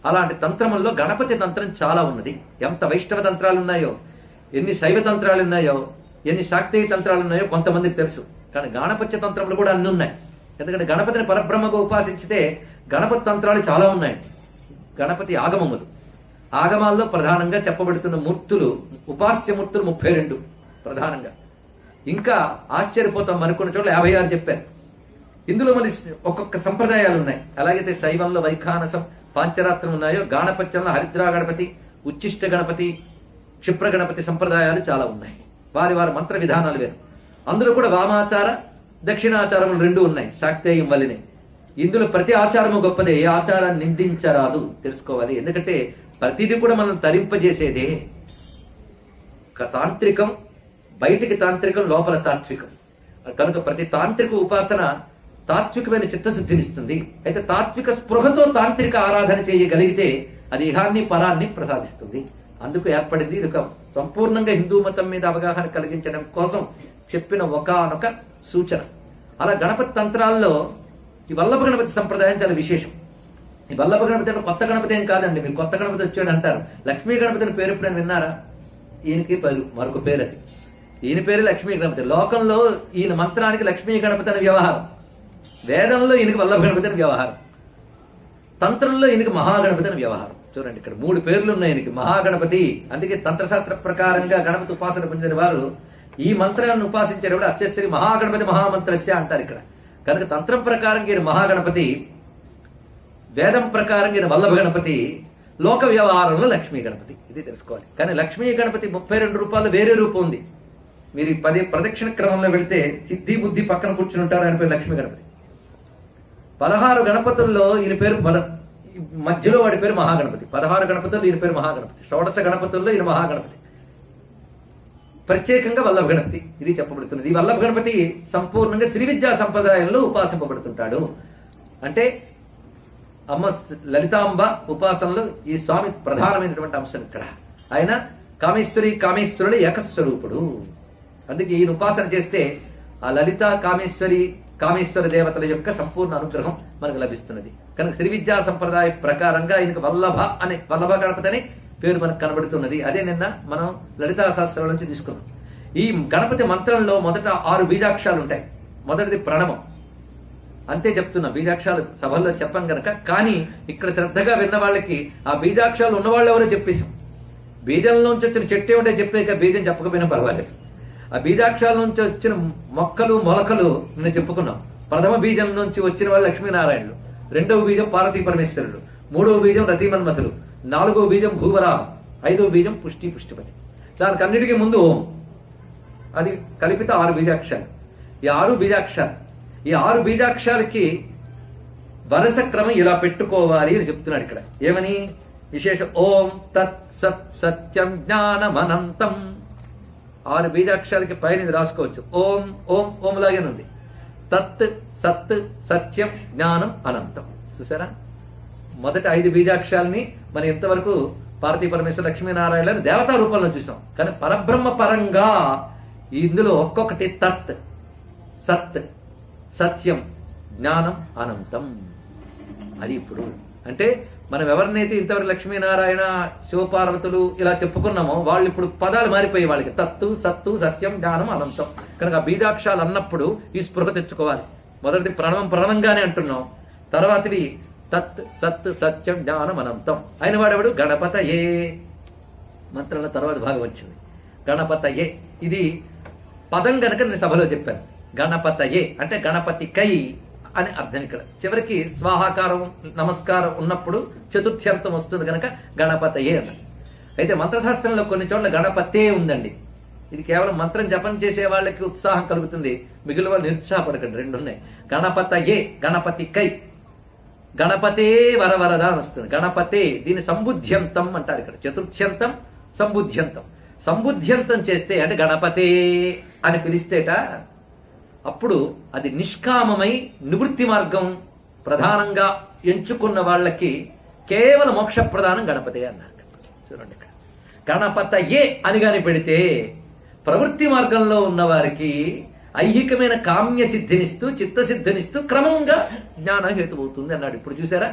అలాంటి తంత్రముల్లో గణపతి తంత్రం చాలా ఉన్నది. ఎంత వైష్ణవ తంత్రాలు ఉన్నాయో, ఎన్ని శైవ తంత్రాలు ఉన్నాయో, ఎన్ని శాక్తేయ తంత్రాలు ఉన్నాయో కొంతమందికి తెలుసు. కానీ గణపత్య తంత్రములు కూడా అన్ని ఉన్నాయి. ఎందుకంటే గణపతిని పరబ్రహ్మగా ఉపాసించితే గణపతి తంత్రాలు చాలా ఉన్నాయి. గణపతి ఆగమములు, ఆగమాల్లో ప్రధానంగా చెప్పబడుతున్న మూర్తులు, ఉపాస్య మూర్తులు 32 ప్రధానంగా. ఇంకా ఆశ్చర్యపోతాం, మరికొన్ని చోట్ల 56 చెప్పారు. ఇందులో మళ్ళీ ఒక్కొక్క సంప్రదాయాలు ఉన్నాయి. అలాగైతే శైవంలో వైఖానసం, పాంచరాత్రం ఉన్నాయో, గాణపత్యంలో హరిద్రా గణపతి, ఉచ్చిష్ట గణపతి, క్షిప్ర గణపతి సంప్రదాయాలు చాలా ఉన్నాయి. వారి వారి మంత్ర విధానాలు వేరు. అందులో కూడా వామాచార, దక్షిణాచారములు 2 ఉన్నాయి శాక్తేయం వల్లనే. ఇందులో ప్రతి ఆచారము గొప్పదే, ఏ ఆచారాన్ని నిందించరాదు, తెలుసుకోవాలి. ఎందుకంటే ప్రతిదీ కూడా మనం తరింపజేసేదే. తాంత్రికం బయటికి తాంత్రికం, లోపల తాత్వికం. కనుక ప్రతి తాంత్రిక ఉపాసన తాత్వికమైన చిత్తశుద్ధినిస్తుంది. అయితే తాత్విక స్పృహతో తాంత్రిక ఆరాధన చేయగలిగితే అది ఇహాన్ని పరాన్ని ప్రసాదిస్తుంది. అందుకు ఏర్పడింది. ఇది ఒక సంపూర్ణంగా హిందూ మతం మీద అవగాహన కలిగించడం కోసం చెప్పిన ఒకానొక సూచన. అలా గణపతి తంత్రాల్లో ఈ వల్లభ గణపతి సంప్రదాయం చాలా విశేషం. ఈ వల్లభ గణపతి అంటే కొత్త గణపతి ఏం కాదండి. మీరు కొత్త గణపతి వచ్చాడు అంటారు. లక్ష్మీ గణపతి అని పేరు ఎప్పుడైనా విన్నారా? ఈయనకి మరొక పేరు అది. ఈయన పేరు లక్ష్మీ గణపతి. లోకంలో ఈయన మంత్రానికి లక్ష్మీ గణపతి అనే వ్యవహారం, వేదంలో ఈయనకి వల్లభ గణపతి అని వ్యవహారం, తంత్రంలో ఈయనకి మహాగణపతి అని వ్యవహారం. చూడండి, ఇక్కడ 3 పేర్లు ఉన్నాయి ఈయనకి. మహాగణపతి. అందుకే తంత్రశాస్త్ర ప్రకారంగా గణపతి ఉపాసన పొందిన వారు ఈ మంత్రాలను ఉపాసించేటప్పుడు అస్యశ్రీ మహాగణపతి మహామంత్రస్య అంటారు ఇక్కడ. కనుక తంత్రం ప్రకారం ఈయన మహాగణపతి, వేదం ప్రకారం ఈయన వల్లభ గణపతి, లోక వ్యవహారంలో లక్ష్మీ గణపతి. ఇది తెలుసుకోవాలి. కానీ లక్ష్మీ గణపతి 32 రూపాయలు వేరే రూపం ఉంది. మీరు 10 ప్రదక్షిణ క్రమంలో వెళ్తే సిద్ధి బుద్ధి పక్కన కూర్చుని ఉంటారు. ఆయన పేరు లక్ష్మీ గణపతి. 16 గణపతుల్లో ఈయన పేరు మధ్యలో వాడి పేరు మహాగణపతి. 16 గణపతుల్లో ఈయన పేరు మహాగణపతి. షోడశ గణపతుల్లో ఈయన మహాగణపతి. ప్రత్యేకంగా వల్లభ గణపతి ఇది చెప్పబడుతున్నది. ఈ వల్లభ గణపతి సంపూర్ణంగా శ్రీ విద్యా సంప్రదాయంలో ఉపాసింపబడుతుంటాడు. అంటే అమ్మ లలితాంబ ఉపాసనలో ఈ స్వామి ప్రధానమైనటువంటి అంశం ఇక్కడ. ఆయన కామేశ్వరుడు ఏకస్వరూపుడు. అందుకే ఈయన ఉపాసన చేస్తే ఆ లలిత కామేశ్వర దేవతల యొక్క సంపూర్ణ అనుగ్రహం మనకు లభిస్తున్నది. కనుక శ్రీ విద్యా సంప్రదాయ ప్రకారంగా ఆయనకు వల్లభ గణపతి అని పేరు మనకు కనబడుతున్నది. అదే నిన్న మనం లలితా శాస్త్రం నుంచి తీసుకున్నాం. ఈ గణపతి మంత్రంలో మొదట 6 బీజాక్షరాలు ఉంటాయి. మొదటిది ప్రణవం. అంతే చెప్తున్నా, బీజాక్షరాలు సభల్లో చెప్పాను గనక. కానీ ఇక్కడ శ్రద్ధగా విన్న వాళ్ళకి ఆ బీజాక్షరాలు ఉన్నవాళ్ళు ఎవరో చెప్పేశాం. బీజంలోంచి వచ్చిన చెట్టు ఏమిటో చెప్పాక బీజం చెప్పకపోయినా పర్వాలేదు. ఆ బీజాక్షరాల నుంచి వచ్చిన మొక్కలు మొలకలు నేను చెప్పుకున్నాం. ప్రథమ బీజం నుంచి వచ్చిన వాళ్ళు లక్ష్మీనారాయణులు, 2వ బీజం పార్వతీ పరమేశ్వరుడు, 3వ బీజం రతిమన్మథులు, 4వ బీజం భూవరాహం, 5వ బీజం పుష్టిపతి. దానికి అన్నిటికీ ముందు ఓం. అది కలిపితే 6 బీజాక్షరాలు. ఈ 6 బీజాక్షరాలకి వరుస క్రమం ఇలా పెట్టుకోవాలి అని చెప్తున్నాడు ఇక్కడ. ఏమని విశేషం? ఓం తత్ సత్ సత్యం జ్ఞానమనంతం. 6 బీజాక్షరాలకి పైన రాసుకోవచ్చు. ఓం ఓం ఓం లాగానే ఉంది. తత్ సత్ సత్యం జ్ఞానం అనంతం. చూసారా? మొదటి 5 బీజాక్షరాలని మనం ఎంతవరకు పార్వతీ పరమేశ్వర లక్ష్మీనారాయణ దేవతా రూపంలో చూసాం. కానీ పరబ్రహ్మ పరంగా ఇందులో ఒక్కొక్కటి తత్, సత్, సత్యం, జ్ఞానం, అనంతం. అది ఇప్పుడు అంటే మనం ఎవరినైతే ఇంతవరకు లక్ష్మీనారాయణ శివపార్వతులు ఇలా చెప్పుకున్నామో వాళ్ళు ఇప్పుడు పదాలు మారిపోయి వాళ్ళకి తత్తు, సత్తు, సత్యం, జ్ఞానం, అనంతం. కనుక ఆ బీజాక్షరాలు అన్నప్పుడు ఈ స్పృహ తెచ్చుకోవాలి. మొదటిది ప్రణవంగానే అంటున్నాం. తర్వాతది తత్, సత్, సత్యం, జ్ఞానం, అనంతం. ఆయన వాడేవాడు గణపతయే. మంత్రంలో తర్వాత భాగం వచ్చింది గణపతయే. ఇది పదం గనక నేను సభలో చెప్పాను. గణపతయే అంటే గణపతి కై అని అర్థం. ఇక్కడ చివరికి స్వాహాకారం నమస్కారం ఉన్నప్పుడు చతుర్థ్యంతం వస్తుంది కనుక గణపతయే అన్న. అయితే మంత్రశాస్త్రంలో కొన్ని చోట్ల గణపతే ఉందండి. ఇది కేవలం మంత్రం జపం చేసే వాళ్ళకి ఉత్సాహం కలుగుతుంది, మిగిలిన వాళ్ళు నిరుత్సాహపడకండి. 2 ఉన్నాయి. గణపతయే, గణపతి కై. గణపతే వరవరద అని వస్తుంది. గణపతే దీని సంబుద్ధ్యంతం అంటారు ఇక్కడ. చతుర్థ్యంతం సంబుద్ధ్యంతం. సంబుద్ధ్యంతం చేస్తే అంటే గణపతే అని పిలిస్తేట అప్పుడు అది నిష్కామమై నివృత్తి మార్గం ప్రధానంగా ఎంచుకున్న వాళ్ళకి కేవలం మోక్ష ప్రధానం గణపతే అన్నారు. చూడండి ఇక్కడ గణపతయే అని గాని పెడితే ప్రవృత్తి మార్గంలో ఉన్న వారికి ఐహికమైన కామ్య సిద్ధినిస్తూ చిత్తసిద్ధినిస్తూ క్రమంగా జ్ఞాన హేతువుతుంది అన్నాడు. ఇప్పుడు చూసారా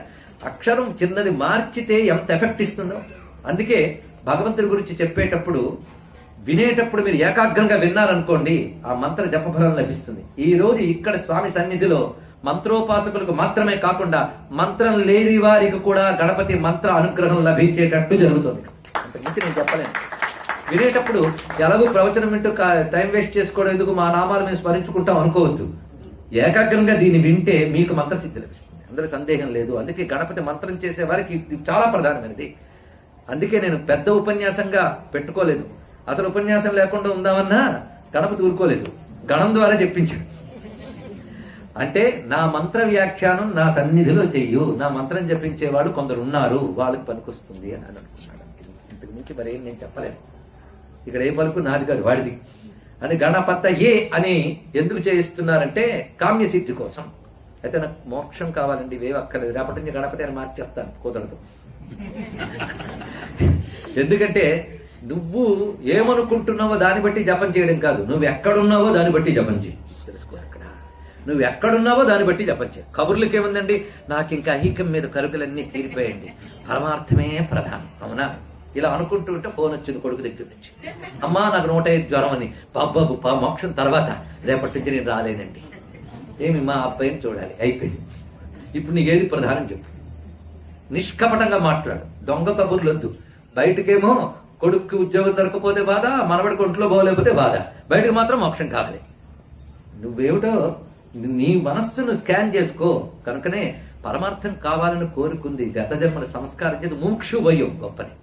అక్షరం చిన్నది మార్చితే ఎంత ఎఫెక్ట్ ఇస్తుందో. అందుకే భగవంతుడి గురించి చెప్పేటప్పుడు వినేటప్పుడు మీరు ఏకాగ్రంగా విన్నారనుకోండి ఆ మంత్ర జపఫలం లభిస్తుంది. ఈ రోజు ఇక్కడ స్వామి సన్నిధిలో మంత్రోపాసకులకు మాత్రమే కాకుండా మంత్రం లేని వారికి కూడా గణపతి మంత్ర అనుగ్రహం లభించేటట్టు జరుగుతుంది. అంతకుమించి నేను చెప్పలేను. వినేటప్పుడు ఎలాగో ప్రవచనం వింటూ టైం వేస్ట్ చేసుకోవడం ఎందుకు, మా నామాలు మేము స్మరించుకుంటాం అనుకోవద్దు. ఏకాగ్రంగా దీన్ని వింటే మీకు మంత్రసిద్ధి లభిస్తుంది, అందులో సందేహం లేదు. అందుకే గణపతి మంత్రం చేసే వారికి ఇది చాలా ప్రధానమైనది. అందుకే నేను పెద్ద ఉపన్యాసంగా పెట్టుకోలేదు. అసలు ఉపన్యాసం లేకుండా ఉందామన్నా గణపతి ఊరుకోలేదు, గణం ద్వారా చెప్పించాడు. అంటే నా మంత్ర వ్యాఖ్యానం నా సన్నిధిలో చెయ్యు, నా మంత్రం జపించేవాడు కొందరు ఉన్నారు, వాళ్ళకి పనికొస్తుంది అని అనుకున్నాడు. ఇంతకు మించి మరేం నేను చెప్పలేను. ఇక్కడ ఏ పలుకు నాది కాదు, వాడిది. అని గణపతయే అని ఎందుకు చేయిస్తున్నారంటే కామ్య సిద్ధి కోసం. అయితే నాకు మోక్షం కావాలండి, ఇవేవి అక్కర్లేదు, రేపటి నుంచి గణపతి అని మార్చేస్తాను, కుదరదు. ఎందుకంటే నువ్వు ఏమనుకుంటున్నావో దాన్ని బట్టి జపం చేయడం కాదు, నువ్వు ఎక్కడున్నావో దాన్ని బట్టి జపం చేయి. తెలుసుకో, అక్కడ నువ్వు ఎక్కడున్నావో దాన్ని బట్టి జపం చేయి. కబుర్లకి ఏముందండి, నాకు ఇంకా అహికం మీద కరుకులన్నీ తీరిపోయండి, పరమార్థమే ప్రధానం, అవునా? ఇలా అనుకుంటూ ఉంటే ఫోన్ వచ్చింది కొడుకు దగ్గర నుంచి, అమ్మా నాకు 105 జ్వరం అని. బాబాబు మోక్షం తర్వాత రేపటి నుంచి నేను రాలేనండి. ఏమి మా అబ్బాయిని చూడాలి, అయిపోయింది. ఇప్పుడు నీకేది ప్రధానం చెప్పు, నిష్కపటంగా మాట్లాడు, దొంగ కబుర్లు వద్దు. బయటకేమో కొడుక్కి ఉద్యోగం దొరకపోతే బాధ, మనవడికి ఒంట్లో బాగోలేకపోతే బాధ, బయటకు మాత్రం మోక్షం కావాలి. నువ్వేమిటో నీ మనస్సును స్కాన్ చేసుకో. కనుకనే పరమార్థం కావాలని కోరుకుంది గత జన్మల సంస్కారం చేత ముముక్షు భయం గొప్పది.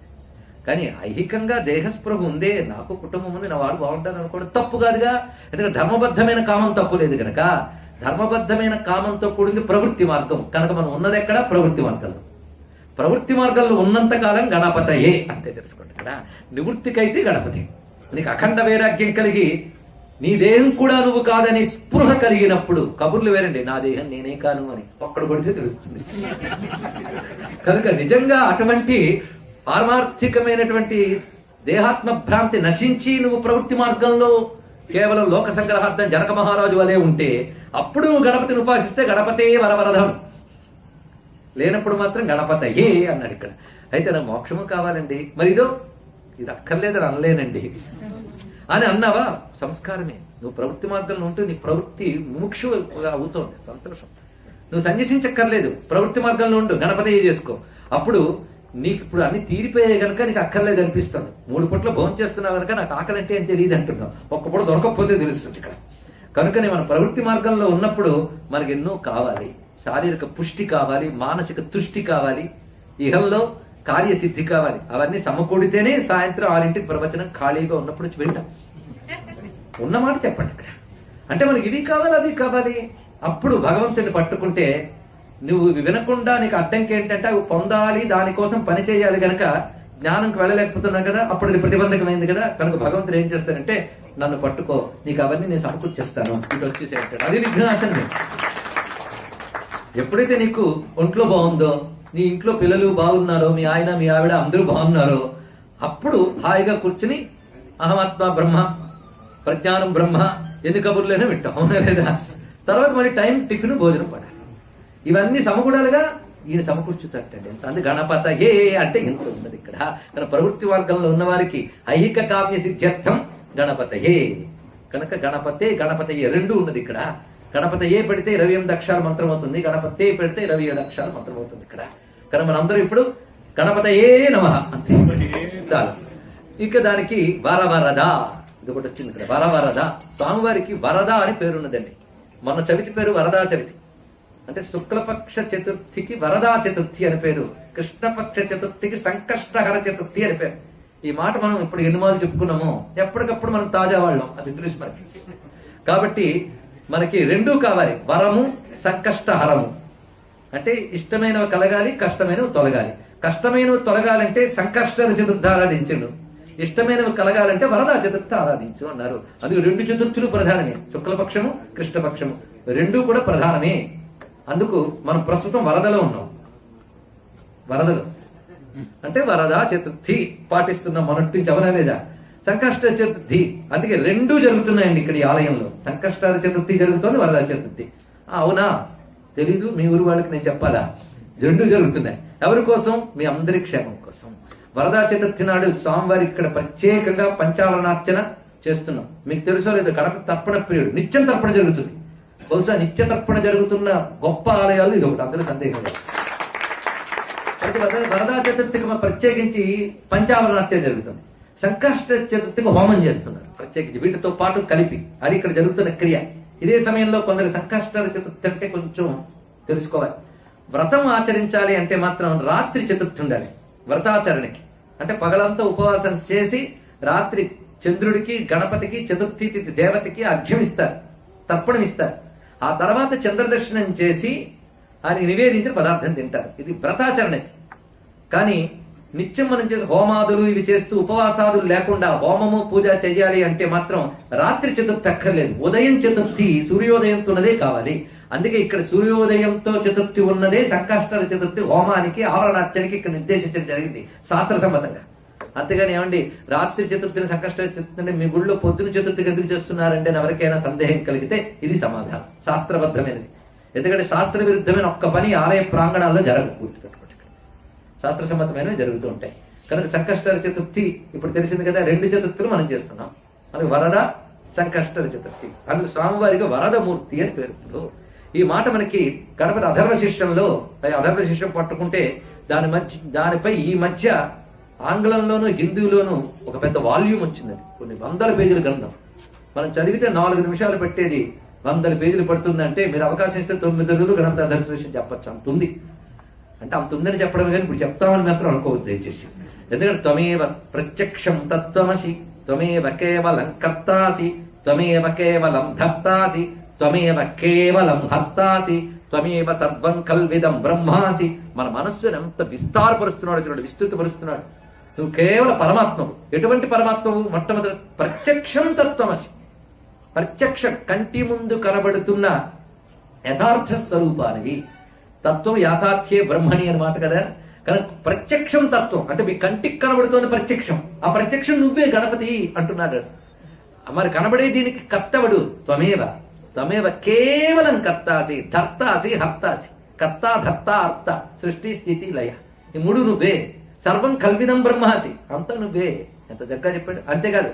కానీ ఐహికంగా దేహస్పృహ ఉందే, నాకు కుటుంబం ఉంది, నా వాడు బాగుంటాను అనుకోవడం తప్పు కాదుగా. ఎందుకంటే ధర్మబద్ధమైన కామం తప్పు లేదు కనుక. ధర్మబద్ధమైన కామంతో కూడింది ప్రవృత్తి మార్గం కనుక మనం ఉన్నది ఎక్కడ? ప్రవృత్తి మార్గంలో. ప్రవృత్తి మార్గంలో ఉన్నంత కాలం గణపతయే అంతే తెలుసుకోండి. ఇక్కడ నివృత్తికైతే గణపతి. నీకు అఖండ వైరాగ్యం కలిగి నీ దేహం కూడా నువ్వు కాదని స్పృహ కలిగినప్పుడు కబుర్లు వేరండి, నా దేహం నేనే కాను అని ఒక్కడు కొడితే తెలుస్తుంది. కనుక నిజంగా అటువంటి పారమార్థికమైనటువంటి దేహాత్మ భ్రాంతి నశించి నువ్వు ప్రవృత్తి మార్గంలో కేవలం లోక సంగ్రహార్థం జనక మహారాజు వలె ఉంటే అప్పుడు నువ్వు గణపతిని ఉపాసిస్తే గణపతే వరవరదం. లేనప్పుడు మాత్రం గణపతయే అన్నాడు ఇక్కడ. అయితే నాకు మోక్షము కావాలండి, మరి ఇదో ఇది అక్కర్లేదని అనలేనండి అని అన్నావా, సంస్కారమే. నువ్వు ప్రవృత్తి మార్గంలో ఉంటూ నీ ప్రవృత్తి ముముక్షుగా అవుతోంది, సంతోషం. నువ్వు సన్యసించక్కర్లేదు, ప్రవృత్తి మార్గంలో ఉండు, గణపతయే చేసుకో. అప్పుడు నీకు ఇప్పుడు అన్ని తీరిపోయాయి కనుక నీకు అక్కర్లేదు అనిపిస్తుంది. 3 పూట్ల భోజనం చేస్తున్నావు కనుక నాకు ఆకలి అంటే ఏం తెలియదు అంటున్నావు, ఒక్క పూట దొరకకపోతే తెలుస్తుంది ఇక్కడ. కనుకనే మన ప్రవృత్తి మార్గంలో ఉన్నప్పుడు మనకి ఎన్నో కావాలి. శారీరక పుష్టి కావాలి, మానసిక తుష్టి కావాలి, ఇహంలో కార్యసిద్ధి కావాలి. అవన్నీ సమకూడితేనే సాయంత్రం 6ంటికి ప్రవచనం ఖాళీగా ఉన్నప్పుడు వచ్చి వింటాం. ఉన్నమాట చెప్పండి ఇక్కడ. అంటే మనకి ఇవి కావాలి అవి కావాలి. అప్పుడు భగవంతుని పట్టుకుంటే నువ్వు వినకుండా నీకు అడ్డంకి ఏంటంటే అవి పొందాలి, దానికోసం పని చేయాలి కనుక జ్ఞానంకి వెళ్ళలేకపోతున్నావు కదా, అప్పుడు ఇది ప్రతిబంధకమైంది కదా. కనుక భగవంతుడు ఏం చేస్తాడంటే నన్ను పట్టుకో, నీకు అవన్నీ నేను సమకూర్చేస్తాను, ఇటు వచ్చేసేటాడు. అది విఘ్నాసనం. ఎప్పుడైతే నీకు ఒంట్లో బాగుందో, నీ ఇంట్లో పిల్లలు బాగున్నారో, మీ ఆయన మీ ఆవిడ అందరూ బాగున్నారో, అప్పుడు హాయిగా కూర్చుని అహమాత్మ బ్రహ్మ, ప్రజ్ఞానం బ్రహ్మ, ఎన్ని కబుర్లైనా వింటాం, అవునా లేదా? తర్వాత మరి టైం టిఫిన్ భోజనం పడాలి. ఇవన్నీ సమకూడాలిగా, ఈయన సమకూర్చుతాడండి. అందు గణపతయే అంటే ఎంత ఉన్నది ఇక్కడ. కానీ ప్రవృత్తి వర్గంలో ఉన్న వారికి ఐహిక కామ్య సిద్ధ్యర్థం గణపతయే. కనుక గణపతే గణపతయే రెండు ఉన్నది ఇక్కడ. గణపతయే పెడితే 28 అక్షరాల మంత్రం అవుతుంది, గణపతే పెడితే 27 అక్షరాల మంత్రం అవుతుంది ఇక్కడ. కానీ మనందరం ఇప్పుడు గణపతయే నమః అంతే చాలు. ఇక దానికి వరవరద ఇది ఒకటి వచ్చింది ఇక్కడ. వరవరద స్వామివారికి వరద అని పేరున్నదండి. మన చవితి పేరు వరదా చవితి. అంటే శుక్లపక్ష చతుర్థికి వరదా చతుర్థి అని పేరు, కృష్ణపక్ష చతుర్థికి సంకష్టహర చతుర్థి అని పేరు. ఈ మాట మనం ఇప్పుడు ఎన్ని మార్లు చెప్పుకున్నామో, ఎప్పటికప్పుడు మనం తాజా వాళ్ళం, అది తెలుసు మనకి. కాబట్టి మనకి రెండూ కావాలి, వరము సంకష్టహరము. అంటే ఇష్టమైనవి కలగాలి, కష్టమైనవి తొలగాలి. కష్టమైనవి తొలగాలంటే సంకష్ట చతుర్థి ఆరాధించండు, ఇష్టమైనవి కలగాలంటే వరదా చతుర్థి ఆరాధించు అన్నారు. అది 2 చతుర్థులు ప్రధానమే, శుక్లపక్షము కృష్ణపక్షము రెండూ కూడా ప్రధానమే. అందుకు మనం ప్రస్తుతం వరదలో ఉన్నాం. వరదలు అంటే వరదా చతుర్థి పాటిస్తున్నాం మొన్నటి నుంచి, అవునా లేదా? సంకష్ట చతుర్థి, అందుకే 2 జరుగుతున్నాయండి ఇక్కడ ఈ ఆలయంలో. సంకష్టాల చతుర్థి జరుగుతోంది, వరదా చతుర్థి. అవునా? తెలీదు, మీ ఊరు వాళ్ళకి నేను చెప్పాలా? 2 జరుగుతున్నాయి. ఎవరి కోసం? మీ అందరి క్షేమం కోసం. వరదా చతుర్థి నాడు స్వామివారి ఇక్కడ ప్రత్యేకంగా పంచావరణార్చన చేస్తున్నాం. మీకు తెలుసో లేదో, గడప తర్పణ ప్రియుడు, నిత్యం తర్పణ జరుగుతుంది. బహుశా నిత్య తర్పణ జరుగుతున్న గొప్ప ఆలయాలు ఇది ఒకటి, అందరూ సందేహం లేదు. వరదా చతుర్థికి ప్రత్యేకించి పంచావరణార్చన జరుగుతుంది. సంకష్ట చతుర్థికి హోమం చేస్తున్నారు ప్రత్యేకించి, వీటితో పాటు కలిపి. అది ఇక్కడ జరుగుతున్న క్రియ. ఇదే సమయంలో కొందరు సంకష్టాల చతుర్థి అంటే కొంచెం తెలుసుకోవాలి. వ్రతం ఆచరించాలి అంటే మాత్రం రాత్రి చతుర్థి ఉండాలి వ్రతాచరణకి. అంటే పగలంతా ఉపవాసం చేసి రాత్రి చంద్రుడికి, గణపతికి, చతుర్థి తిథి దేవతకి అర్ఘ్యం ఇస్తారు, తర్పణం ఇస్తారు. ఆ తర్వాత చంద్రదర్శనం చేసి ఆయనకి నివేదించిన పదార్థం తింటారు. ఇది వ్రతాచరణకి. కానీ నిత్యం మనం చేసే హోమాదులు ఇవి చేస్తూ ఉపవాసాదులు లేకుండా హోమము పూజ చేయాలి అంటే మాత్రం రాత్రి చతుర్థి అక్కర్లేదు, ఉదయం చతుర్థి సూర్యోదయంతోన్నదే కావాలి. అందుకే ఇక్కడ సూర్యోదయంతో చతుర్థి ఉన్నదే సంకష్టాల చతుర్థి హోమానికి, ఆవరణార్చనకి ఇక్కడ నిర్దేశించడం జరిగింది శాస్త్ర సమ్మతంగా. అంతేగాని ఏమండి రాత్రి చతుర్థిని సంకష్ట చతుర్థి మీ గుళ్ళో పొద్దున చతుర్థికి ఎందుకు చేస్తున్నారంటే ఎవరికైనా సందేహం కలిగితే ఇది సమాధానం శాస్త్రబద్ధమైనది. ఎందుకంటే శాస్త్ర విరుద్ధమైన ఒక్క పని ఆలయ ప్రాంగణాల్లో జరగదు, శాస్త్ర సమ్మతమైనవి జరుగుతూ ఉంటాయి. కనుక సంకష్టాల చతుర్థి ఇప్పుడు తెలిసింది కదా, 2 చతుర్థులు మనం చేస్తున్నాం. అందుకు వరద సంకష్టాల చతుర్థి, అందుకు స్వామివారికి వరదమూర్తి అని పేరు. ఈ మాట మనకి గణపతి అధర్వ శిష్యంలో, అధర్వ శిష్యం పట్టుకుంటే దానిపై ఈ మధ్య ఆంగ్లంలోను హిందీలోను ఒక పెద్ద వాల్యూమ్ వచ్చిందండి, కొన్ని 100 పేజీల గ్రంథం. మనం చదివితే 4 నిమిషాలు పెట్టేది 100 పేజీలు పడుతుందంటే మీరు అవకాశం ఇస్తే 9 రోజులు గణపతి అధర్వ శిష్యం చెప్పచ్చు, అంతుంది. అంటే అంత ఉందని చెప్పడం కానీ ఇప్పుడు చెప్తామని మాత్రం అనుకోవద్దు దయచేసి. ఎందుకంటే త్వమేవ ప్రత్యక్షం తత్వమసి, త్వమేవ కేవలం కర్తాసి, త్వమేవ కేవలం ధర్తాసి, త్వమేవ కేవలం హర్తాసి, త్వమేవ సర్వం కల్విదం బ్రహ్మాసి. మన మనస్సును ఎంత విస్తారపరుస్తున్నాడు చూడండి, విస్తృతపరుస్తున్నాడు. నువ్వు కేవలం పరమాత్మవు. ఎటువంటి పరమాత్మవు? మొట్టమొదటి ప్రత్యక్షం తత్వమసి, ప్రత్యక్షం కంటి ముందు కనబడుతున్న యథార్థ స్వరూపానివి. తత్వం యాథార్థ్యే బ్రహ్మణి అన్నమాట కదా. కనుక ప్రత్యక్షం తత్వం అంటే మీ కంటికి కనబడుతోంది ప్రత్యక్షం, ఆ ప్రత్యక్షం నువ్వే గణపతి అంటున్నాడు. మరి కనబడే దీనికి కర్తవడు త్వమేవ, త్వమేవ కేవలం కర్తాసి, ధర్తాసి, హర్తాసి. కర్త, ధర్త, అర్థ, సృష్టి, స్థితి, లయ, ఈ 3 నువ్వే. సర్వం కల్విదం బ్రహ్మాసి, అంతా నువ్వే. ఎంత చక్కగా చెప్పాడు. అంతేకాదు,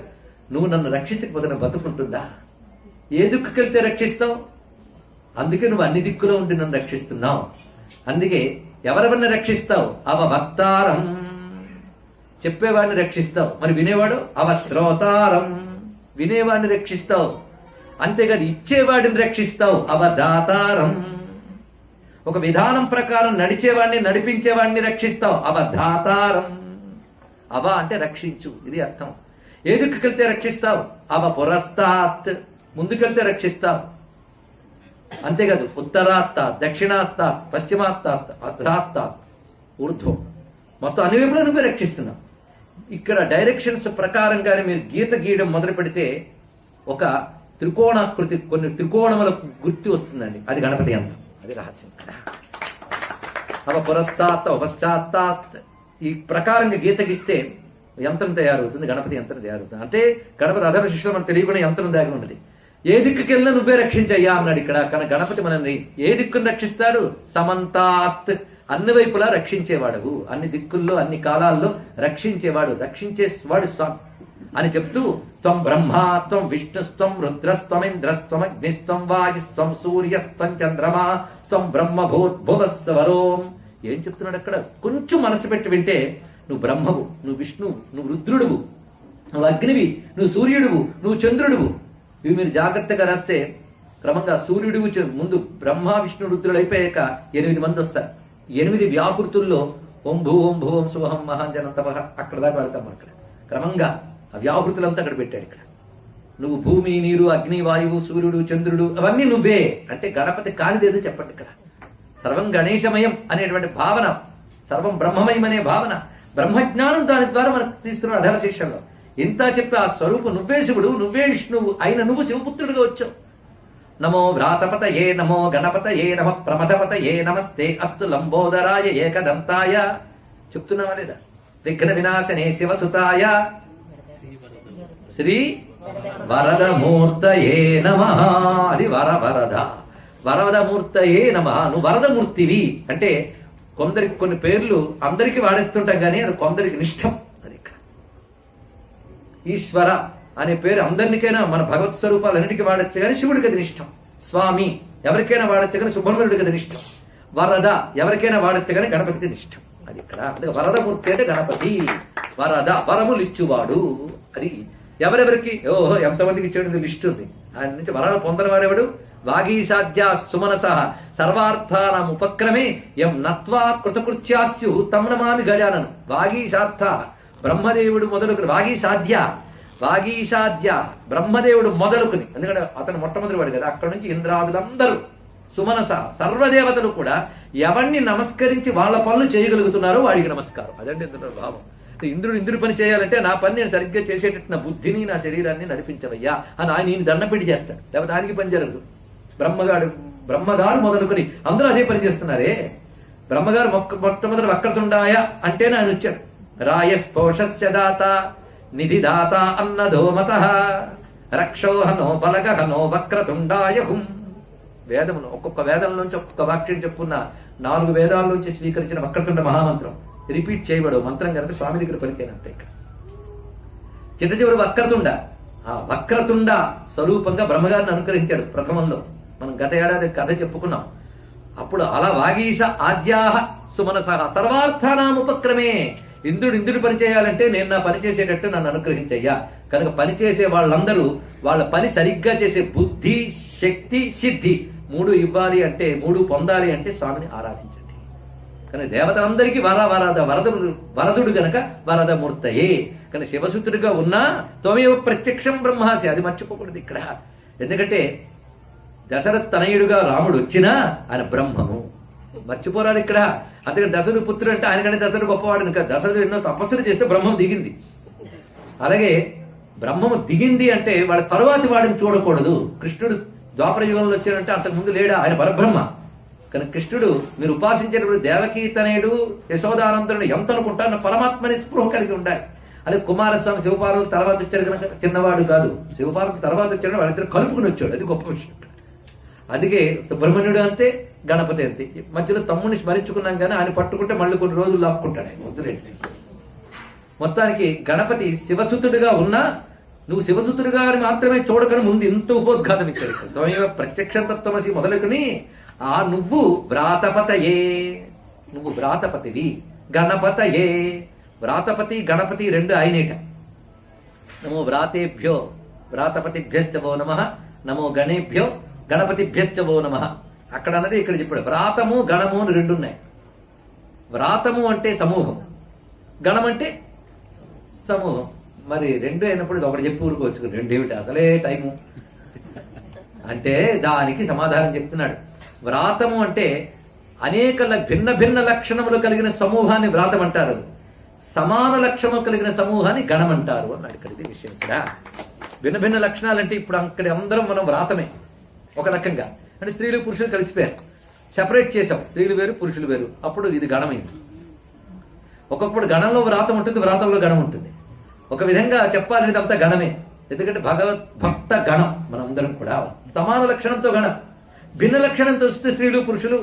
నువ్వు నన్ను రక్షించకపోతే బతుకుంటుందా? ఏ దిక్కుకెళ్తే రక్షిస్తావు? అందుకే నువ్వు అన్ని దిక్కులో ఉండి నన్ను రక్షిస్తున్నావు. అందుకే ఎవరెవరిని రక్షిస్తావు? అవభక్తారం, చెప్పేవాడిని రక్షిస్తావు. మరి వినేవాడు అవశ్రోతారం, వినేవాడిని రక్షిస్తావు. అంతేకాదు ఇచ్చేవాడిని రక్షిస్తావు. అవదాతారం, ఒక విధానం ప్రకారం నడిచేవాడిని నడిపించేవాడిని రక్షిస్తావు. అవధాతారం, అవ అంటే రక్షించు, ఇది అర్థం. ఏ దిక్కుకెళ్తే రక్షిస్తావు? అవ పురస్తాత్, ముందుకెళ్తే రక్షిస్తావు. అంతేకాదు ఉత్తరాత్త, దక్షిణాత్త, పశ్చిమాత్త, అధ్రాత్త, ఊర్ధ్వం, మొత్తం అన్ని వైపులా నువ్వే రక్షిస్తున్నావు. ఇక్కడ డైరెక్షన్స్ ప్రకారంగానే మీరు గీత గీయడం మొదలు పెడితే ఒక త్రికోణాకృతి, కొన్ని త్రికోణములకు గుర్తు వస్తుందండి, అది గణపతి యంత్రం, అది రహస్యం. అవ పురస్తాత్, పశ్చాత్తాత్, ఈ ప్రకారంగా గీత గీస్తే యంత్రం తయారవుతుంది, గణపతి యంత్రం తయారవుతుంది. అంటే గణపతి అధర్వ శిష్యులు మనకు తెలియకుండా యంత్రం దాగి ఉన్నది. ఏ దిక్కుకి వెళ్ళినా నువ్వే రక్షించయ్యా అన్నాడు ఇక్కడ. కానీ గణపతి మనల్ని ఏ దిక్కును రక్షిస్తాడు? సమంతాత్, అన్ని వైపులా రక్షించేవాడు, అన్ని దిక్కుల్లో అన్ని కాలాల్లో రక్షించేవాడు, రక్షించేవాడు స్వామి అని చెప్తూ త్వం బ్రహ్మాత్వం విష్ణుస్త్వం రుద్రస్త్వమింద్రస్త్వం అగ్నిస్త్వం వాయుస్త్వం సూర్యస్త్వం చంద్రమా త్వం బ్రహ్మభూర్భువస్వరోం. ఏం చెప్తున్నాడు అక్కడ? కొంచెం మనసు పెట్టి వింటే నువ్వు బ్రహ్మవు, నువ్వు విష్ణువు, నువ్వు రుద్రుడువు, నువ్వు అగ్నివి, నువ్వు సూర్యుడువు, నువ్వు చంద్రుడువు. ఇవి మీరు జాగ్రత్తగా రాస్తే క్రమంగా సూర్యుడివి ముందు బ్రహ్మ విష్ణు రుద్రుడు అయిపోయాక 8 మంది వస్తారు. 8 వ్యాకృతుల్లో ఓం భూ ఓం భూ ఓం శుభం మహాంజనం తపహ అక్కడ దాకా వెళ్తాం. అక్కడ క్రమంగా ఆ వ్యాకృతులంతా అక్కడ పెట్టాడు. ఇక్కడ నువ్వు భూమి, నీరు, అగ్ని, వాయువు, సూర్యుడు, చంద్రుడు అవన్నీ నువ్వే అంటే గణపతి కానిదేదో చెప్పండి. ఇక్కడ సర్వం గణేశమయం అనేటువంటి భావన, సర్వం బ్రహ్మమయం అనే భావన, బ్రహ్మజ్ఞానం దాని ద్వారా మనకు తీస్తున్న అధర శిక్షణలో. ఇంత చెప్పి ఆ స్వరూపు నువ్వే శివుడు, నువ్వే విష్ణువు అయిన నువ్వు శివపుత్రుడిగా వచ్చావు. నమో వ్రాతపతయే నమో గణపతయే నమ ప్రమథపతయే నమస్తే అస్తు లంబోదరాయ ఏకదంతాయ. చెప్తున్నావా లేదా? విఘ్న వినాశనే శివసుతాయ శ్రీ వరదమూర్తయే నమః. అది వరద వరదమూర్తయే నమః. నువ్వు వరదమూర్తివి అంటే కొందరికి కొన్ని పేర్లు అందరికీ వాడేస్తుంటాం కానీ అది కొందరికి నిష్టం. అది ఇక్కడ ఈశ్వర అనే పేరు అందరికైనా మన భగవత్ స్వరూపాలన్నిటికీ వాడచ్చు కానీ శివుడికి అది నిష్టం. స్వామి ఎవరికైనా వాడచ్చు కానీ సుబ్రహ్మణ్యుడికి అది నిష్టం. వరద ఎవరికైనా వాడచ్చు కానీ గణపతికి నిష్టం. అది ఇక్కడ అందుకే వరదమూర్తి అంటే గణపతి. వరద వరములు ఇచ్చువాడు. అది ఎవరెవరికి ఓహో ఎంతమందికి ఇచ్చేది లిస్ట్ ఉంది. ఆయన నుంచి వరాలు పొందని వాడేవాడు వాగీసాధ్య సుమనస సర్వార్థానం ఉపక్రమే ఎం నత్వా కృతకృత్యాస్యు తమ్ నమామి గజానను. వాగీశార్థ బ్రహ్మదేవుడు మొదలుకుని వాగీసాధ్య బ్రహ్మదేవుడు మొదలుకుని, ఎందుకంటే అతను మొట్టమొదటి వాడు కదా, అక్కడ నుంచి ఇంద్రాదులందరూ సుమనస సర్వదేవతలు కూడా ఎవరిని నమస్కరించి వాళ్ళ పనులు చేయగలుగుతున్నారో వాడికి నమస్కారం. అదంటే భావం. ఇంద్రుడి పని చేయాలంటే నా పని నేను సరిగ్గా చేసేటట్టు నా బుద్ధిని నా శరీరాన్ని నడిపించవయ్యా అని ఆయన నేను దండపెట్టి చేస్తాడు. లేకపోతే ఆయనకి పని జరగదు. బ్రహ్మగారు మొదలుకొని అందరూ అదే పని చేస్తున్నారే. బ్రహ్మగారు మొట్టమొదటి వక్రతుండాయ అంటేనే ఆయన వచ్చాడు. రాయస్పోషస్య దాత నిధిదాత అన్నదోమత రక్షోహనో బలగహనో వక్రతుండాయ హుం. వేదమును ఒక్కొక్క వేదం నుంచి ఒక్కొక్క వాక్యం చెప్పున్న 4 వేదాల నుంచి స్వీకరించిన వక్రతుండ మహామంత్రం రిపీట్ చేయబడు మంత్రం కనుక స్వామి దగ్గర పలికేనంత. ఇక్కడ చిట్టచివరి వక్రతుండ, ఆ వక్రతుండ స్వరూపంగా బ్రహ్మగారిని అనుగ్రహించాడు ప్రథమంలో. మనం గత ఏడాది కథ చెప్పుకున్నాం. అప్పుడు అలా వాగీశ ఆద్యాహ సుమనసహ సర్వార్థానాముపక్రమే. ఇంద్రుడి పని చేయాలంటే నేను నా పని చేసేటట్టు నన్ను అనుగ్రహించయ్యా. కనుక పని చేసే వాళ్ళందరూ వాళ్ళ పని సరిగ్గా చేసే బుద్ధి శక్తి సిద్ధి 3 ఇవ్వాలి అంటే 3 పొందాలి అంటే స్వామిని ఆరాధించండి. కానీ దేవతలందరికీ వరదుడు గనక వరదమూర్తయే. కానీ శివసుతుడిగా ఉన్నా త్వమేవ ప్రత్యక్షం బ్రహ్మాసి. అది మర్చిపోకూడదు ఇక్కడ. ఎందుకంటే దశరథ్ తనయుడుగా రాముడు వచ్చినా ఆయన బ్రహ్మము మర్చిపోరాదు ఇక్కడ. అందుకని దశరథుడు పుత్రుడు అంటే ఆయనకంటే దశరథుడు గొప్పవాడు. ఇంకా దశరథుడు ఎన్నో తపస్సులు చేస్తే బ్రహ్మం దిగింది. అలాగే బ్రహ్మము దిగింది అంటే వాళ్ళ తరువాతి వాడిని చూడకూడదు. కృష్ణుడు ద్వాపర యుగంలో వచ్చాడంటే అంతకు ముందు లేడా, ఆయన పరబ్రహ్మ. కానీ కృష్ణుడు మీరు ఉపాసించేటప్పుడు దేవకీ తనయుడు యశోదానందరుడు ఎంత అనుకుంటారన్న పరమాత్మని స్పృహ కలిగి ఉండాలి. అదే కుమారస్వామి శివపార్వతి తర్వాత వచ్చాడు కనుక చిన్నవాడు కాదు. శివపార్వతి తర్వాత వచ్చాడు, వాళ్ళిద్దరు కలుపుకుని వచ్చాడు. అది గొప్ప విషయం. అందుకే సుబ్రహ్మణ్యుడు అంతే, గణపతి అంతే. మధ్యలో తమ్ముడిని స్మరించుకున్నాం కానీ ఆయన పట్టుకుంటే మళ్ళీ కొన్ని రోజులు లాక్కుంటాడు ఆయన వద్దులేండి. మొత్తానికి గణపతి శివసుతుడిగా ఉన్నా నువ్వు శివసుతుడిగా మాత్రమే చూడకని ముందు ఇంత ఉపోద్ఘాతం ఇచ్చాడు. త్వమేవ ప్రత్యక్షం తత్వమసి మొదలుకుని ఆ నువ్వు వ్రాతపతయే, నువ్వు వ్రాతపతివి. గణపతయే, వ్రాతపతి గణపతి 2 ఆయనేట. నమో వ్రాతేభ్యో వ్రాతపతిభ్యశ్చవో నమః, నమో గణేభ్యో గణపతిభ్యశ్చవో నమః. అక్కడ అన్నది ఇక్కడ చెప్పాడు. వ్రాతము గణము అని 2 ఉన్నాయి. వ్రాతము అంటే సమూహం, గణం అంటే సమూహం. మరి 2 అయినప్పుడు ఇది ఒకటి చెప్పి ఊరుకోవచ్చు. 2 ఏమిటి అసలే టైము అంటే దానికి సమాధానం చెప్తున్నాడు. వ్రాతము అంటే అనేక భిన్న భిన్న లక్షణములు కలిగిన సమూహాన్ని వ్రాతం అంటారు. సమాన లక్షణము కలిగిన సమూహాన్ని గణం అంటారు అన్నాడు. ఇక్కడ ఇది విషయం. ఇక్కడ భిన్న భిన్న లక్షణాలు అంటే ఇప్పుడు అక్కడ అందరం మనం వ్రాతమే ఒక రకంగా. అంటే స్త్రీలు పురుషులు కలిసిపోయారు, సెపరేట్ చేసాం. స్త్రీలు వేరు పురుషులు వేరు, అప్పుడు ఇది గణమైంది. ఒక్కొక్కప్పుడు గణంలో వ్రాతం ఉంటుంది, వ్రాతంలో గణం ఉంటుంది. ఒక విధంగా చెప్పాలి ఇదంతా గణమే. ఎందుకంటే భక్త గణం మనందరం కూడా సమాన లక్షణంతో గణం. భిన్న లక్షణంతో వస్తే స్త్రీలు పురుషులు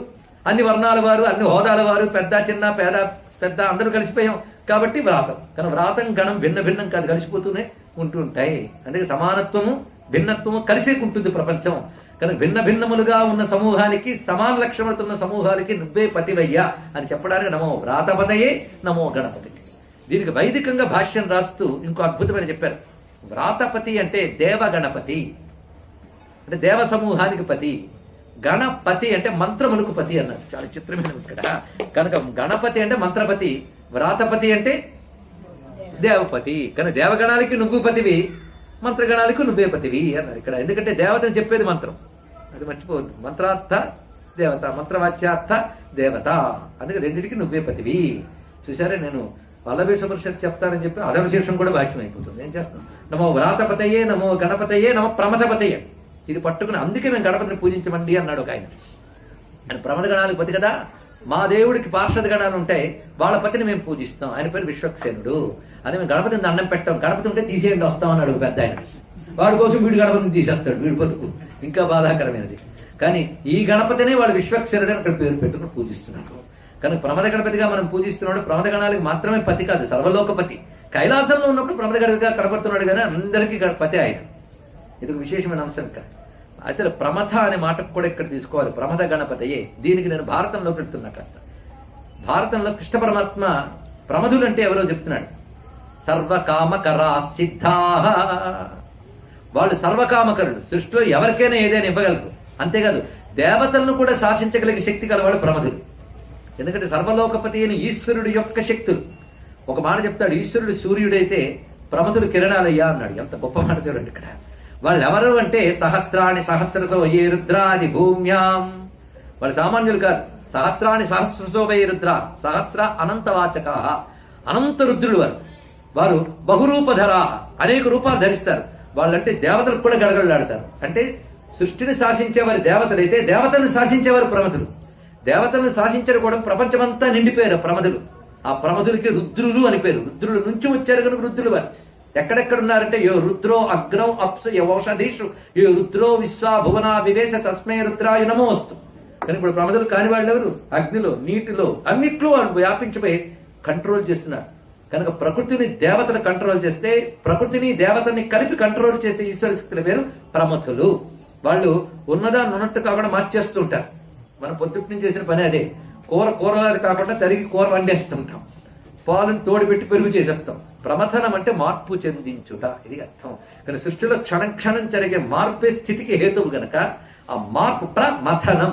అన్ని వర్ణాల వారు అన్ని హోదాల వారు పెద్ద చిన్న పేద పెద్ద అందరూ కలిసిపోయాం కాబట్టి వ్రాతం. కానీ వ్రాతం గణం భిన్న భిన్నం కాదు, కలిసిపోతూనే ఉంటూ ఉంటాయి. అందుకే సమానత్వము భిన్నత్వము కలిసే ఉంటుంది ప్రపంచం. కానీ భిన్న భిన్నములుగా ఉన్న సమూహానికి సమాన లక్షణములతో ఉన్న సమూహాలకి నువ్వే పతివయ్యా అని చెప్పడానికి నమో వ్రాతపతయే నమో గణపతి. దీనికి వైదికంగా భాష్యం రాస్తూ ఇంకో అద్భుతమైన చెప్పారు. వ్రాతపతి అంటే దేవగణపతి, అంటే దేవ సమూహానికి పతి. గణపతి అంటే మంత్రములకు పతి అన్నారు. చాలా చిత్రమైన ఇక్కడ. కనుక గణపతి అంటే మంత్రపతి, వ్రాతపతి అంటే దేవపతి. కానీ దేవగణాలకి నువ్వు పతివి, మంత్రగణాలకు నువ్వే పతివి అన్నారు ఇక్కడ. ఎందుకంటే దేవతను చెప్పేది మంత్రం, అది మర్చిపోవద్దు. మంత్రార్థ దేవత, మంత్రవాచ్యార్థ దేవత. అందుకే రెండింటికి నువ్వే పతివి. చూసారే, నేను వల్లభేశ్వరుషత్ చెప్తానని చెప్పి అధవిశేషం కూడా భాష్యం అయిపోతుంది. ఏం చేస్తాం? నమో వ్రాతపతయే, నమో గణపతయే, నమో ప్రమథపతయే. ఇది పట్టుకుని అందుకే మేము గణపతిని పూజించమండి అన్నాడు ఒక ఆయన. ఆయన ప్రమథ గణాలకు పతి కదా. మా దేవుడికి పార్షద గణాలు ఉంటాయి, వాళ్ళ పతిని మేము పూజిస్తాం. ఆయన పేరు విశ్వక్సేనుడు. అదే మేము గణపతిని దండం పెట్టాం. గణపతి ఉంటే తీసేయండి వస్తాం అన్నాడు పెద్ద ఆయన. వాడి కోసం వీడు గణపతిని తీసేస్తాడు. వీడి బతుకు ఇంకా బాధాకరమైనది. కానీ ఈ గణపతినే వాడు విశ్వక్సేనుడు అని అక్కడ పేరు పెట్టుకుని పూజిస్తున్నాడు. కనుక ప్రమద గణపతిగా మనం పూజిస్తున్నాడు. ప్రమద గణాలకు మాత్రమే పతి కాదు, సర్వలోకపతి. కైలాసంలో ఉన్నప్పుడు ప్రమద గణపతిగా కనబడుతున్నాడు కానీ అందరికీ పతి ఆయన. ఇది ఒక విశేషమైన అంశం. ఇక్కడ అసలు ప్రమథ అనే మాటకు కూడా ఇక్కడ తీసుకోవాలి. ప్రమథ గణపతయే. దీనికి నేను భారతంలో పెడుతున్నా కాస్త. భారతంలో కృష్ణ పరమాత్మ ప్రమధులు అంటే ఎవరో చెప్తున్నాడు. సర్వకామకరా సిద్ధా. వాళ్ళు సర్వకామకరులు. సృష్టిలో ఎవరికైనా ఏదైనా ఇవ్వగలరు. అంతేకాదు దేవతలను కూడా శాసించగలిగే శక్తి కలవాడు ప్రమధులు. ఎందుకంటే సర్వలోకపతి అయిన ఈశ్వరుడు యొక్క శక్తులు. ఒక మాట చెప్తాడు, ఈశ్వరుడు సూర్యుడైతే ప్రమధులు కిరణాలయ్యా అన్నాడు. ఎంత గొప్ప మాట చూడండి ఇక్కడ. వాళ్ళు ఎవరు అంటే సహస్రాణి సహస్రసో ఏ రుద్రాది భూమ్యాం. వాళ్ళు సామాన్యులు కాదు. సహస్రాణి సహస్రసో వై రుద్ర. సహస్ర అనంతవాచక. అనంత రుద్రులు వారు. వారు బహురూపధర, అనేక రూపాలు ధరిస్తారు. వాళ్ళంటే దేవతలకు కూడా గడగడలాడతారు. అంటే సృష్టిని శాసించేవారు దేవతలైతే దేవతలను శాసించేవారు ప్రమధులు. దేవతలను శాసించడం కూడా ప్రపంచమంతా నిండిపోయారు ప్రమధులు. ఆ ప్రమధులకి రుద్రులు అని పేరు. రుద్రుల నుంచి వచ్చారు కనుక రుద్రులు వారు. ఎక్కడెక్కడున్నారంటే యో రుద్రో అగ్రౌ అప్సు యవౌషధీషు యో రుద్రో విశ్వా భువన వివేశ తస్మై రుద్రాయ నమోస్తు. కానీ ఇప్పుడు ప్రమధులు కాని వాళ్ళు ఎవరు? అగ్నిలో, నీటిలో, అన్నిట్లో వాళ్ళు వ్యాపించిపోయి కంట్రోల్ చేస్తున్నారు. కనుక ప్రకృతిని దేవతను కంట్రోల్ చేస్తే ప్రకృతిని దేవతని కలిపి కంట్రోల్ చేసే ఈశ్వర శక్తుల పేరు ప్రమథులు. వాళ్ళు ఉన్నదాన్ని ఉన్నట్టు కాకుండా మార్చేస్తూ ఉంటారు. మనం పొద్దుటి నుంచి చేసిన పని అదే. కూరలాది కాకుండా తరిగి కూర వండేస్తుంటాం. పాలను తోడిపెట్టి పెరుగు చేసేస్తాం. ప్రమథనం అంటే మార్పు చెందించుట, ఇది అర్థం. కానీ సృష్టిలో క్షణం క్షణం జరిగే మార్పే స్థితికి హేతువు గనక ఆ మార్పు ప్రమథనం.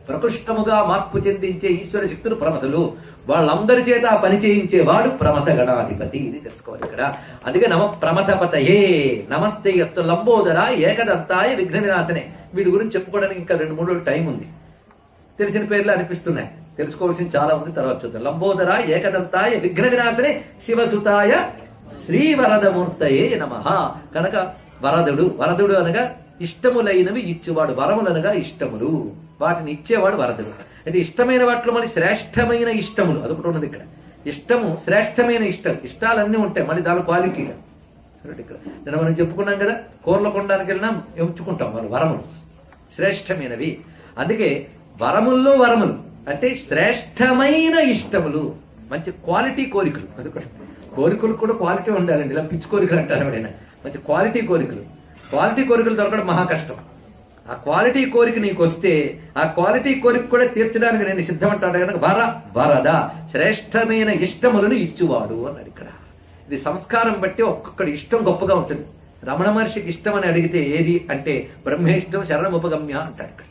ప్రకృష్టముగా మార్పు చెందించే ఈశ్వర శక్తులు ప్రమథులు. వాళ్ళందరి చేత ఆ పని చేయించేవాడు ప్రమథ గణాధిపతి. ఇది తెలుసుకోవాలి ఇక్కడ. అందుకే నమ ప్రమథపతయే నమస్తే యస్తు లంబోదర ఏకదంతాయ విఘ్న వినాశనే. వీడి గురించి చెప్పుకోవడానికి ఇంకా 2-3 రోజులు టైం ఉంది. తెలిసిన పేర్లు అనిపిస్తున్నాయి, తెలుసుకోవాల్సింది చాలా ఉంది. తర్వాత చూద్దాం. లంబోదర ఏకదంతాయ విఘ్న వినాశనే శివసుతాయ శ్రీవరదమూర్తయే నమః. కనుక వరదుడు, వరదుడు అనగా ఇష్టములైనవి ఇచ్చువాడు. వరములనగా ఇష్టములు, వాటిని ఇచ్చేవాడు వరదుడు. అంటే ఇష్టమైన వాటిలో మళ్ళీ శ్రేష్టమైన ఇష్టములు అదొకటి ఉన్నది ఇక్కడ. ఇష్టము శ్రేష్టమైన ఇష్టం. ఇష్టాలన్నీ ఉంటాయి, మళ్ళీ దాని క్వాలిటీగా ఇక్కడ నేను మనం చెప్పుకున్నాం కదా. కూరలు కొనడానికి వెళ్ళినా ఎంచుకుంటాం వాళ్ళు వరములు శ్రేష్టమైనవి. అందుకే వరముల్లో వరములు అంటే శ్రేష్టమైన ఇష్టములు, మంచి క్వాలిటీ కోరికలు. అది కూడా కోరికలు కూడా క్వాలిటీ ఉండాలండి. ఇలా పిచ్చి కోరికలు అంటారు ఎవడైనా. మంచి క్వాలిటీ కోరికలు. క్వాలిటీ కోరికలు దొరకడం మహా కష్టం. ఆ క్వాలిటీ కోరిక నీకు వస్తే ఆ క్వాలిటీ కోరిక కూడా తీర్చడానికి నేను సిద్ధమంటాడు కనుక వరద శ్రేష్టమైన ఇష్టములను ఇచ్చువాడు అన్నాడు ఇక్కడ. ఇది సంస్కారం బట్టి ఒక్కొక్కడి ఇష్టం గొప్పగా ఉంటుంది. రమణ మహర్షికి ఇష్టం అని అడిగితే ఏది అంటే బ్రహ్మేష్టం శరణముపగమ్య అంటాడు ఇక్కడ.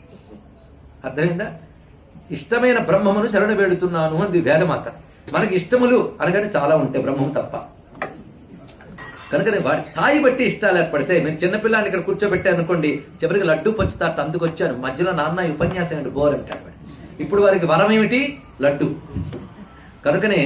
అర్థమైందా? ఇష్టమైన బ్రహ్మమును శరణ వేడుతున్నాను అంది వేదమాత. మనకి ఇష్టములు అనగానే చాలా ఉంటాయి, బ్రహ్మం తప్ప. కనుక వాడి స్థాయి బట్టి ఇష్టాలు ఏర్పడితే, మీరు చిన్నపిల్లాన్ని ఇక్కడ కూర్చోబెట్టారు అనుకోండి, చివరికి లడ్డు పంచుతారు, అందుకొచ్చాను మధ్యలో నాన్న ఉపన్యాసం ఏంటి బోర్ అంటాడు. ఇప్పుడు వారికి వరం ఏమిటి? లడ్డు. కనుకనే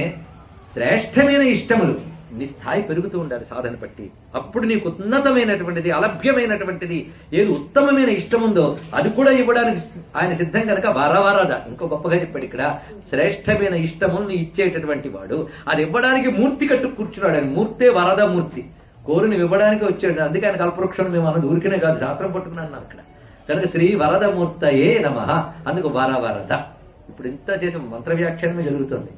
శ్రేష్టమైన ఇష్టములు నీ స్థాయి పెరుగుతూ ఉండాలి సాధన బట్టి. అప్పుడు నీకు ఉన్నతమైనటువంటిది, అలభ్యమైనటువంటిది ఏది ఉత్తమమైన ఇష్టం ఉందో అది కూడా ఇవ్వడానికి ఆయన సిద్ధం కనుక వరద. ఇంకో గొప్పగా చెప్పాడు ఇక్కడ, శ్రేష్టమైన ఇష్టముల్ని ఇచ్చేటటువంటి వాడు. అది ఇవ్వడానికి మూర్తి కట్టు కూర్చున్నాడు. ఆయన మూర్తే వరద మూర్తి. కోరిని ఇవ్వడానికి వచ్చాడు. అందుకే ఆయన కల్పవృక్షం మేము అన్నది ఊరికనే కాదు, శాస్త్రం పట్టుకున్నాను అక్కడ. కనుక శ్రీ వరదమూర్తయే నమః. అందుకు వరద. ఇప్పుడు ఇంత చేసి మంత్ర వ్యాఖ్యానమే జరుగుతుంది.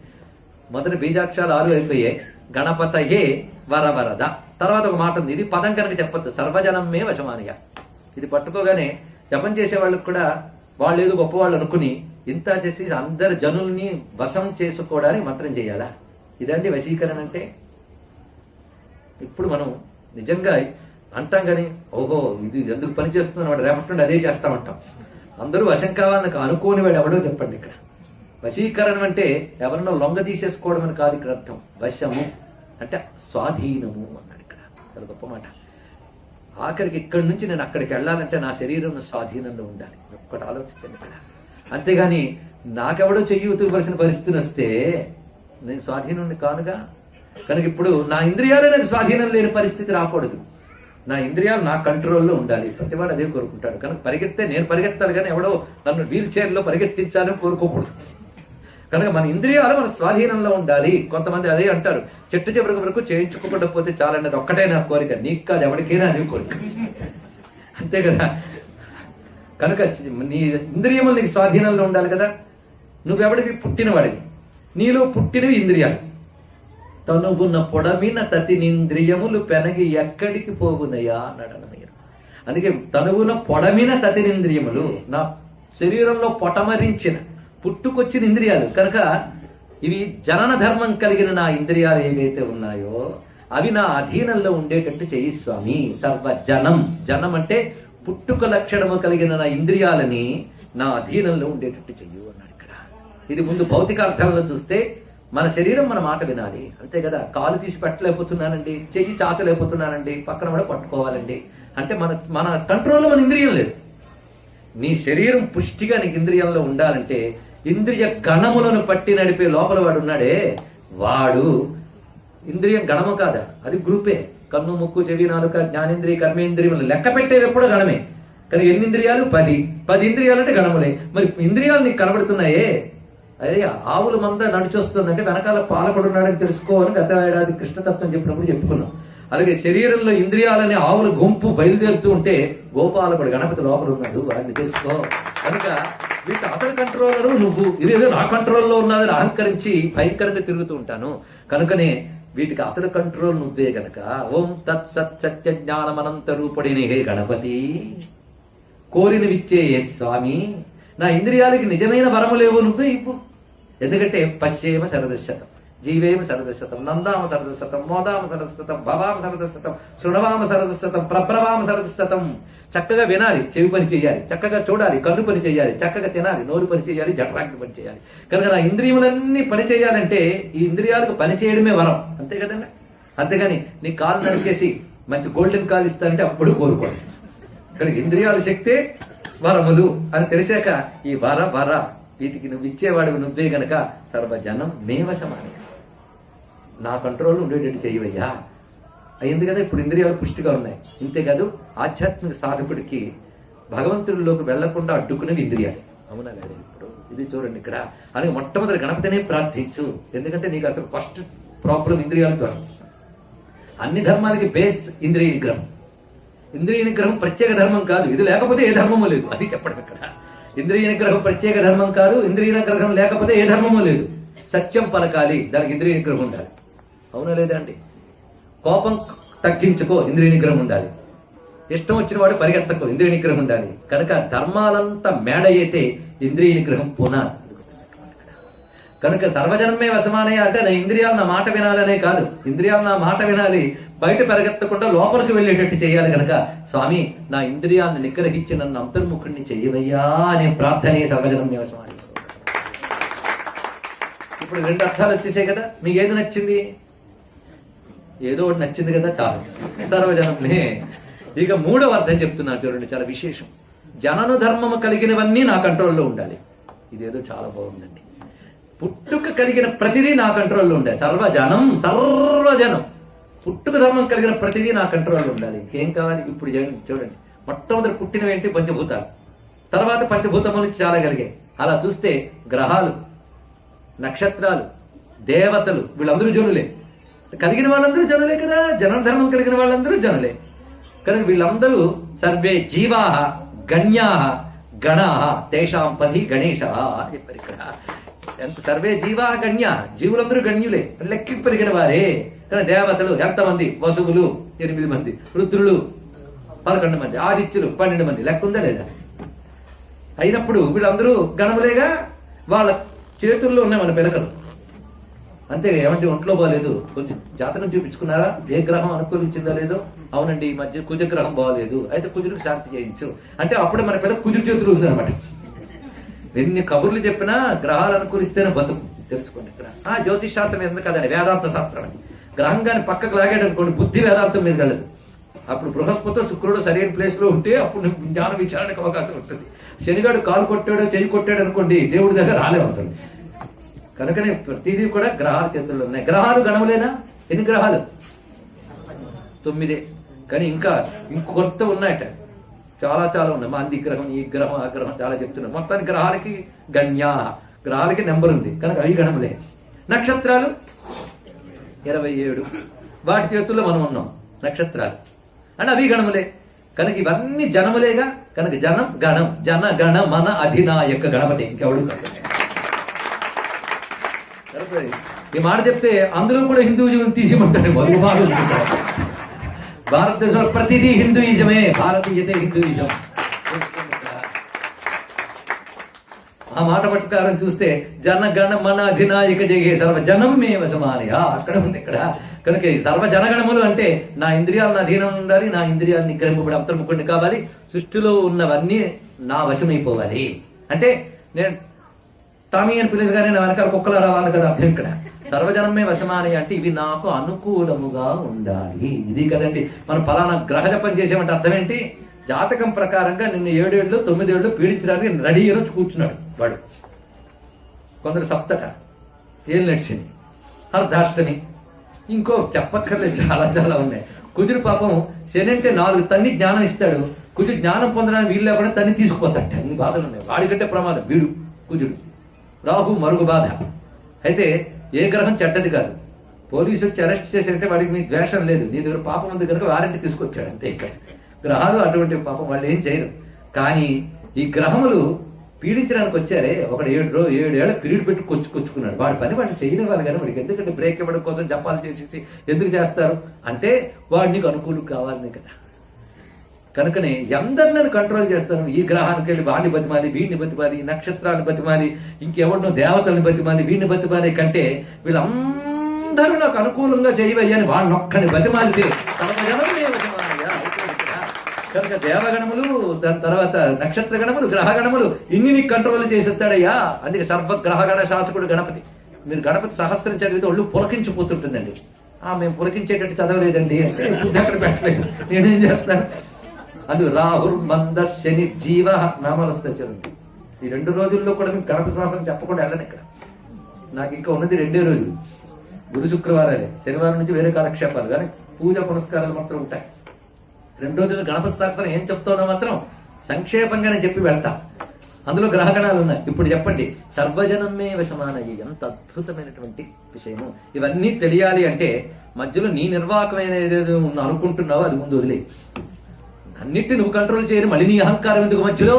మొదటి బీజాక్షరాలు 6 అయిపోయాయి. గణపతయే వరద. తర్వాత ఒక మాట ఉంది, ఇది పదం కనుక చెప్పొద్దు. సర్వజనమే వశమానయ. ఇది పట్టుకోగానే జపం చేసే వాళ్ళకి కూడా వాళ్ళు ఏదో గొప్పవాళ్ళు అనుకుని ఇంత చేసి అందరు జనుల్ని వశం చేసుకోవడానికి మంత్రం చేయాలా? ఇదండి వశీకరణ అంటే. ఇప్పుడు మనం నిజంగా అంటాం కానీ ఓహో ఇది ఎందుకు పని చేస్తున్నాను వాడు రేపటి నుండి అదే చేస్తామంటాం. అందరూ వశం కావాలని అనుకోని వాడు ఎవడో చెప్పండి ఇక్కడ. వశీకరణం అంటే ఎవరన్నా లొంగ తీసేసుకోవడం అని కాదు ఇక్కడ అర్థం. వశము అంటే స్వాధీనము అన్నాడు ఇక్కడ. చాలా గొప్ప మాట. ఆఖరికి ఇక్కడి నుంచి నేను అక్కడికి వెళ్ళాలంటే నా శరీరం స్వాధీనంలో ఉండాలి. ఒక్కటి ఆలోచిస్తాను ఇక్కడ. అంతేగాని నాకెవడో చెయ్యి ఉతుకుపరిచిన పరిస్థితిని వస్తే నేను స్వాధీనుడిని కానుగా. కనుక ఇప్పుడు నా ఇంద్రియాలే నాకు స్వాధీనం లేని పరిస్థితి రాకూడదు. నా ఇంద్రియాలు నా కంట్రోల్లో ఉండాలి. ప్రతివాడు అదే కోరుకుంటాడు. కనుక పరిగెత్తే నేను పరిగెత్తాలి, కానీ ఎవడో నన్ను వీల్ చైర్లో పరిగెత్తించాలని కోరుకోకూడదు. కనుక మన ఇంద్రియాలు మన స్వాధీనంలో ఉండాలి. కొంతమంది అదే అంటారు, చెట్టు చివరికి వరకు చేయించుకోకుండా పోతే చాలన్నది ఒక్కటే నా కోరిక. నీకు కాదు, ఎవరికైనా అదే కోరిక, అంతే కదా. కనుక నీ ఇంద్రియములు నీకు స్వాధీనంలో ఉండాలి కదా. నువ్వెవడివి? పుట్టినవాడివి. నీలో పుట్టినవి ఇంద్రియాలు. తనువున పొడమిన తతినింద్రియములు పెనగి ఎక్కడికి పోవునయా అన్నాడు అన్నమయ్య. అందుకే తనువున పొడమిన తతినింద్రియములు, నా శరీరంలో పొటమరించిన పుట్టుకొచ్చిన ఇంద్రియాలు. కనుక ఇవి జనన ధర్మం కలిగిన నా ఇంద్రియాలు ఏవైతే ఉన్నాయో అవి నా అధీనంలో ఉండేటట్టు చెయ్యి స్వామి. సర్వజనం, జనం అంటే పుట్టుక లక్షణము కలిగిన నా ఇంద్రియాలని నా అధీనంలో ఉండేటట్టు చెయ్యు అన్నాడు ఇక్కడ. ఇది ముందు భౌతికార్థంలో చూస్తే మన శరీరం మన మాట వినాలి, అంతే కదా. కాలు తీసి పెట్టలేకపోతున్నానండి, చెయ్యి చాచలేకపోతున్నానండి, పక్కన కూడా పట్టుకోవాలండి అంటే మన కంట్రోల్లో మన ఇంద్రియం లేదు. నీ శరీరం పుష్టిగా నీకు ఇంద్రియంలో ఉండాలంటే ఇంద్రియ గణములను పట్టి నడిపే లోపల వాడు ఉన్నాడే, వాడు ఇంద్రియం గణము కాదా, అది గ్రూపే. కన్ను, ముక్కు, చెవి, నాలుక, జ్ఞానేంద్రియ, కర్మేంద్రియములు లెక్క పెట్టేవి ఎప్పుడో గణమే. కానీ ఎన్ని ఇంద్రియాలు? 10 ఇంద్రియాలు అంటే గణములే. మరి ఇంద్రియాలు నీకు కనబడుతున్నాయే. అదే ఆవుల మంద నడిచొస్తుందంటే వెనకాల పాలకుడు ఉన్నాడని తెలుసుకోవాలని గత ఏడాది కృష్ణతత్వం చెప్పినప్పుడు చెప్పుకున్నాం. అలాగే శరీరంలో ఇంద్రియాలనే ఆవుల గుంపు బయలుదేరుతూ ఉంటే గోపాలకుడు గణపతి లోపల ఉన్నాడు, వాడిని తెలుసుకో. కనుక వీటి అసలు కంట్రోలరు నువ్వు. ఇదేదో నా కంట్రోల్లో ఉన్నదని అహంకరించి భయంకరంగా తిరుగుతూ ఉంటాను. కనుకనే వీటికి అసలు కంట్రోల్ నువ్వే గనక. ఓం తత్ సత్ సత్య జ్ఞానమనంత రూపడిని హే గణపతి, కోరినవిచ్చే ఏ స్వామి, నా ఇంద్రియాలకి నిజమైన వరము లేవు, నువ్వే ఇవ్వు. ఎందుకంటే పశ్యేమ శరదశతం, జీవేమ శరదశతం, నందామ శరదశతం, మోదామ శరదశతం, భవామ శరదశతం, శృణవామ శరదశతం, ప్రప్రవామ శరదశతం. చక్కగా వినాలి, చెవి పని చేయాలి, చక్కగా చూడాలి, కన్ను పని చేయాలి, చక్కగా తినాలి, నోరు పని చేయాలి, జఠరాగ్ని పని చేయాలి. కనుక నా ఇంద్రియములన్నీ పని చేయాలంటే ఈ ఇంద్రియాలకు పని చేయడమే వరం, అంతే కదండి. అంతేగాని నీ కాలు నరికేసి మంచి గోల్డెన్ కాల్ ఇస్తానంటే అప్పుడు కోరుకోండి. కనుక ఇంద్రియాల శక్తే వరములు అని తెలిసాక ఈ వర వీటికి నువ్వు ఇచ్చేవాడు నువ్వే గనక సర్వజనం మేవశమాని, నా కంట్రోల్ ఉండేటట్టు చేయవయ్యా. అయింది కదా. ఇప్పుడు ఇంద్రియాలు పుష్టిగా ఉన్నాయి. ఇంతేకాదు ఆధ్యాత్మిక సాధకుడికి భగవంతుడిలోకి వెళ్లకుండా అడ్డుకునేవి ఇంద్రియాలు. అవునా లేదా? ఇప్పుడు ఇది చూడండి ఇక్కడ. అలాగే మొట్టమొదటి గణపతినే ప్రార్థించు. ఎందుకంటే నీకు అసలు ఫస్ట్ ప్రాబ్లం ఇంద్రియాల ద్వారా. అన్ని ధర్మాలకి బేస్ ఇంద్రియ నిగ్రహం. ఇంద్రియ నిగ్రహం ప్రత్యేక ధర్మం కాదు, ఇది లేకపోతే ఏ ధర్మము లేదు, అది చెప్పడం ఇక్కడ. ఇంద్రియ నిగ్రహం ప్రత్యేక ధర్మం కాదు, ఇంద్రియ నిగ్రహం లేకపోతే ఏ ధర్మము లేదు. సత్యం పలకాలి, దానికి ఇంద్రియ నిగ్రహం ఉండాలి. అవునా లేదా అండి? కోపం తగ్గించుకో, ఇంద్రియ నిగ్రహం ఉండాలి. ఇష్టం వచ్చిన వాడు పరిగెత్తకో, ఇంద్రియ నిగ్రహం ఉండాలి. కనుక ధర్మాలంతా మేడ అయితే ఇంద్రియ నిగ్రహం పునాది. కనుక సర్వజనమే వశమానయ్య అంటే నా ఇంద్రియాలు నా మాట వినాలనే కాదు, ఇంద్రియాలు నా మాట వినాలి, బయట పరిగెత్తకుండా లోపలికి వెళ్ళేటట్టు చేయాలి. కనుక స్వామి నా ఇంద్రియాలను నిగ్రహించి నన్ను అంతర్ముఖుడిని చెయ్యవయ్యా అనే ప్రార్థనే సర్వజనమే వశమాని. ఇప్పుడు 2 అర్థాలు వచ్చేసాయి కదా. మీకు ఏది నచ్చింది? ఏదో ఒకటి నచ్చింది కదా, చాలు. సర్వజనమే. ఇక 3వ అర్థం చెప్తున్నా చూడండి, చాలా విశేషం. జనను ధర్మము కలిగినవన్నీ నా కంట్రోల్లో ఉండాలి. ఇదేదో చాలా బాగుందండి. పుట్టుక కలిగిన ప్రతిదీ నా కంట్రోల్లో ఉండాలి. సర్వజనం పుట్టుక ధర్మం కలిగిన ప్రతిదీ నా కంట్రోల్లో ఉండాలి. ఇంకేం కావాలి? ఇప్పుడు చూడండి, మొట్టమొదటి పుట్టినవేంటి? పంచభూతాలు. తర్వాత పంచభూతములు చాలా కలిగాయి. అలా చూస్తే గ్రహాలు, నక్షత్రాలు, దేవతలు, వీళ్ళందరూ జనులే. కలిగిన వాళ్ళందరూ జనులే కదా. జన ధర్మం కలిగిన వాళ్ళందరూ జనులే. కనుక వీళ్ళందరూ సర్వే జీవా గణ్యా గణా తేషాం పది గణేశ అని చెప్పారు ఇక్కడ. ఎంత సర్వే జీవా గణ్య, జీవులందరూ గణ్యులే, లెక్కింపరిగిన వారే. కానీ దేవతలు ఎంతమంది? వసువులు 8 మంది, రుద్రులు 11 మంది, ఆదిత్యులు 12 మంది. లెక్క ఉందా లేదా? అయినప్పుడు వీళ్ళందరూ గణములేగా. వాళ్ళ చేతుల్లో ఉన్నాయి మన పిలకలు. అంతే. ఏమంటే ఒంట్లో బాగాలేదు, కొంచెం జాతకం చూపించుకున్నారా? ఏ గ్రహం అనుకూలించిందో లేదో? అవునండి, ఈ మధ్య కుజగ్రహం బాగాలేదు, అయితే కుజుడికి శాంతి చేయించు అంటే అప్పుడే మన పిల్లలు కుజుడి చేతులు ఉందన్నమాట. ఎన్ని కబుర్లు చెప్పినా గ్రహాలు అనుకూలిస్తేనే బతుకు, తెలుసుకోండి ఇక్కడ. జ్యోతిష్ శాస్త్రం ఎందుకు కదండి, వేదాంత శాస్త్రం అని. గ్రహం కానీ పక్కకు లాగాడు అనుకోండి, బుద్ధి వేదాంతం మీద కలదు. అప్పుడు బృహస్పతి శుక్రుడు సరైన ప్లేస్ లో ఉంటే అప్పుడు జ్ఞాన విచారణకు అవకాశం ఉంటుంది. శనిగాడు కాలు కొట్టాడో చెయ్యి కొట్టాడు అనుకోండి, దేవుడి దగ్గర రాలేవు అసలు. కనుకనే ప్రతిదీ కూడా గ్రహాల చేతుల్లో ఉన్నాయి. గ్రహాలు గణములేనా? ఎన్ని గ్రహాలు? 9. కానీ ఇంకా కొత్త ఉన్నాయట, చాలా చాలా ఉన్నాయి. మంది గ్రహం, ఈ గ్రహం, ఆ గ్రహం చాలా చెప్తున్నారు. మొత్తానికి గ్రహాలకి గణ్యా, గ్రహాలకి నెంబర్ ఉంది కనుక అవి గణములే. నక్షత్రాలు 27, వాటి చేతుల్లో మనం ఉన్నాం. నక్షత్రాలు అంటే అవి గణములే కనుక ఇవన్నీ జనములేగా. కనుక జనం గణం, జన గణ మన అధినాయక గణపతి, ఇంకెవడు కాదు. ఈ మాట చెప్తే అందులో కూడా హిందూయిజం తీసిమంటారు. భారతదేశంలో ప్రతిదీ హిందూయిజమే, భారతీయతే హిందూయిజం. ఆ మాట ప్రకారం చూస్తే జన గణ మన అధినాయక జగే సర్వ జనం మే వశమానయ అక్కడ ఉంది. ఇక్కడ కనుక సర్వ జనగణములు అంటే నా ఇంద్రియాలు నా అధీనం ఉండాలి, నా ఇంద్రియాలు నిగ్రహింపబడి అంతర్ముఖుడిని కావాలి, సృష్టిలో ఉన్నవన్నీ నా వశమైపోవాలి. అంటే నేను టామీ అని పిల్లలుగానే నా వెనకాల కుక్కలు రావాలి కదా అర్థం. ఇక్కడ సర్వజనమే వశమానయ అంటే ఇవి నాకు అనుకూలముగా ఉండాలి. ఇది కదండి మనం ఫలానా గ్రహ జపం చేసేమంటే అర్థం ఏంటి? జాతకం ప్రకారంగా నిన్న 7 ఏళ్ళు 9 ఏళ్ళు పీడించడానికి రెడీ రోజు కూర్చున్నాడు వాడు. కొందరు సప్తట, ఏళ్ళు నడిచింది, అర్ధాష్టమి, ఇంకో చెప్పక్కర్లేదు, చాలా చాలా ఉన్నాయి. కుజుడు పాపం శని అంటే 4 తన్ని జ్ఞానం ఇస్తాడు. కుజుడు జ్ఞానం పొందడానికి వీళ్ళు లేకుండా తన్ని తీసుకుపోతాడు. అన్ని బాధలు ఉన్నాయి. వాడికంటే ప్రమాదం వీడు కుజుడు. రాహు మరుగు బాధ. అయితే ఏ గ్రహం చెడ్డది కాదు. పోలీసు వచ్చి అరెస్ట్ చేసేంటే వాడికి మీ ద్వేషం లేదు, నీ దగ్గర పాపం ఉంది కనుక వారంటీ తీసుకొచ్చాడు అంతే. ఇక్కడ గ్రహాలు అటువంటి పాపం వాళ్ళు ఏం చేయరు. కానీ ఈ గ్రహములు పీడించడానికి వచ్చారే, ఒకడు 7 ఏళ్ళ పీరియడ్ పెట్టి కొచ్చుకున్నాడు. వాడి పని వాడిని చేయని వాళ్ళు కానీ వాడికి ఎందుకంటే బ్రేక్ ఇవ్వడం కోసం జపాలు చేసేసి ఎందుకు చేస్తారు అంటే వాడికి అనుకూలం కావాలనే కదా. కనుకనే అందరిని కంట్రోల్ చేస్తాను. ఈ గ్రహానికి వెళ్ళి వాడిని బతిమాలి, వీడిని బతిమాలి, నక్షత్రాన్ని బతిమాలి, ఇంకెవరినో దేవతల్ని బతిమాలి, వీడిని బతిమాలి కంటే వీళ్ళందరూ నాకు అనుకూలంగా చేయవయ్యా అని వాళ్ళని ఒక్కడిని బతిమాలితే కనుక దేవగణములు, దాని తర్వాత నక్షత్ర గణములు, గ్రహగణములు ఇన్ని నీకు కంట్రోల్ చేసేస్తాడయ్యా. అందుకే సర్వగ్రహగణ శాసకుడు గణపతి. మీరు గణపతి సహస్రం చదివితే ఒళ్ళు పులకించిపోతుంటుందండి. మేము పులకించేటట్టు చదవలేదండి అంటే బుద్ధి అక్కడ పెట్టలేదు, నేనేం చేస్తాను. అది రాహుల్ మంద శని జీవ నామాలు వస్తాయి చదువు. ఈ 2 రోజుల్లో కూడా మీకు గణపతి సహస్రం చెప్పకుండా వెళ్ళను. ఇక్కడ నాకు ఇంకా ఉన్నది 2 రోజులు, గురు శుక్రవారాలే. శనివారం నుంచి వేరే కాలక్షేపాలు, కానీ పూజ పునస్కారాలు మాత్రం ఉంటాయి. 2 రోజులు గణపతి శాస్త్రం ఏం చెప్తానో మాత్రం సంక్షేపంగానే చెప్పి వెళ్తా. అందులో గ్రహగణాలు ఉన్నాయి. ఇప్పుడు చెప్పండి, సర్వజనమే వశమానయ్యి, ఎంత అద్భుతమైనటువంటి విషయము. ఇవన్నీ తెలియాలి అంటే మధ్యలో నీ నిర్వాహకమైన ఏదేదో అనుకుంటున్నావో అది ముందు వదిలే. అన్నిటిని నువ్వు కంట్రోల్ చేయరు, మళ్ళీ నీ అహంకారం ఎందుకు మధ్యలో?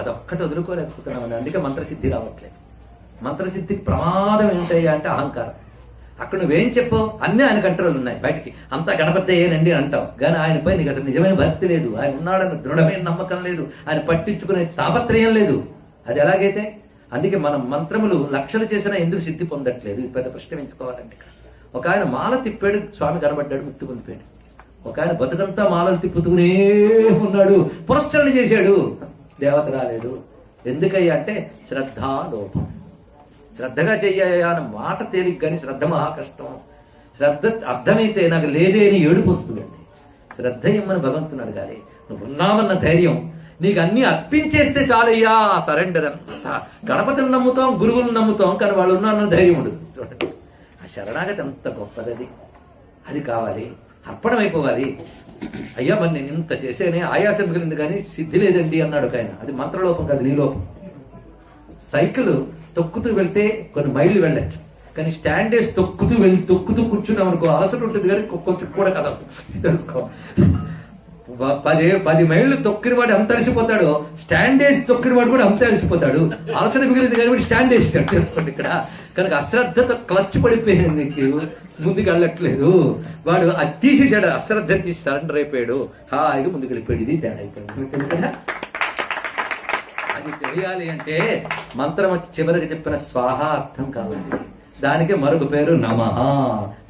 అదొక్కటి వదులుకోలేకపోతున్నావు. అందుకే మంత్రసిద్ధి రావట్లేదు. మంత్రసిద్ధికి ప్రమాదం ఏంటయ్యా అంటే అహంకారం. అక్కడ నువ్వేం చెప్పావు అన్నీ ఆయన కంట్రోల్ ఉన్నాయి. బయటికి అంతా గణపతి అయ్యేనండి అంటావు, కానీ ఆయనపై నీకు అసలు నిజమైన భక్తి లేదు, ఆయన ఉన్నాడని దృఢమైన నమ్మకం లేదు, ఆయన పట్టించుకునే తాపత్రయం లేదు. అది ఎలాగైతే అందుకే మనం మంత్రములు లక్షలు చేసినా ఎందుకు సిద్ధి పొందట్లేదు? పెద్ద ప్రశ్న ఎంచుకోవాలంటే ఒక ఆయన మాల తిప్పాడు, స్వామి కనబడ్డాడు, ముక్తి పొందిపోయాడు. ఒక ఆయన బతుకంతా మాలలు తిప్పుతూనే ఉన్నాడు, పురస్కరణ చేశాడు, దేవత రాలేదు. ఎందుకయ్యా అంటే శ్రద్ధాలోపం. శ్రద్ధగా చెయ్యా అన్న మాట తేలిక, కానీ శ్రద్ధ మహా కష్టం. శ్రద్ధ అర్థమైతే నాకు లేదే అని ఏడుపు వస్తుందండి. శ్రద్ధ ఇమ్మని భగవంతుని అడగాలి. నువ్వు ఉన్నావన్న ధైర్యం, నీకు అన్ని అర్పించేస్తే చాలయ్యా. సరెండర్ అంతా. గణపతిని నమ్ముతాం, గురువులను నమ్ముతాం, కానీ వాళ్ళు ఉన్నారన్న ధైర్యం ఉండదు. చూడండి, ఆ శరణాగతి ఎంత గొప్పది. అది కావాలి, అర్పణం అయిపోవాలి. అయ్యా మరి నేను ఇంత చేసేనే ఆయాసం మిగిలింది కానీ సిద్ధి లేదండి అన్నాడు ఒక ఆయన. అది మంత్రలోపం కాదు, నీ లోపం. సైకిల్ తొక్కుతూ వెళ్తే కొన్ని మైళ్ళు వెళ్ళచ్చు, కానీ స్టాండ్ వేసి తొక్కుతూ కూర్చున్నాం అనుకో అలసట ఉంటుంది, కానీ కొంచెం కూడా కదా తెలుసుకో. 10 మైళ్ళు తొక్కిన వాడు అంత అలసిపోతాడు, స్టాండ్ వేసి తొక్కిన వాడు కూడా అంత అలసిపోతాడు. అలసట మిగిలింది కానీ వాడు స్టాండ్ వేసాడు తెలుసుకోండి ఇక్కడ. కనుక అశ్రద్ధతో క్లచ్ పడిపోయింది, నీకు ముందుకు వెళ్ళట్లేదు. వాడు అది తీసేసాడు, అశ్రద్ధ తీసి సరెండర్ అయిపోయాడు, హాయిగా ముందుకు వెళ్ళిపోయాడు. ఇది తేడా అయిపోయింది. అది తెలియాలి అంటే మంత్రం చివరికి చెప్పిన స్వాహ అర్థం కావాలి. దానికి మరొక పేరు నమః.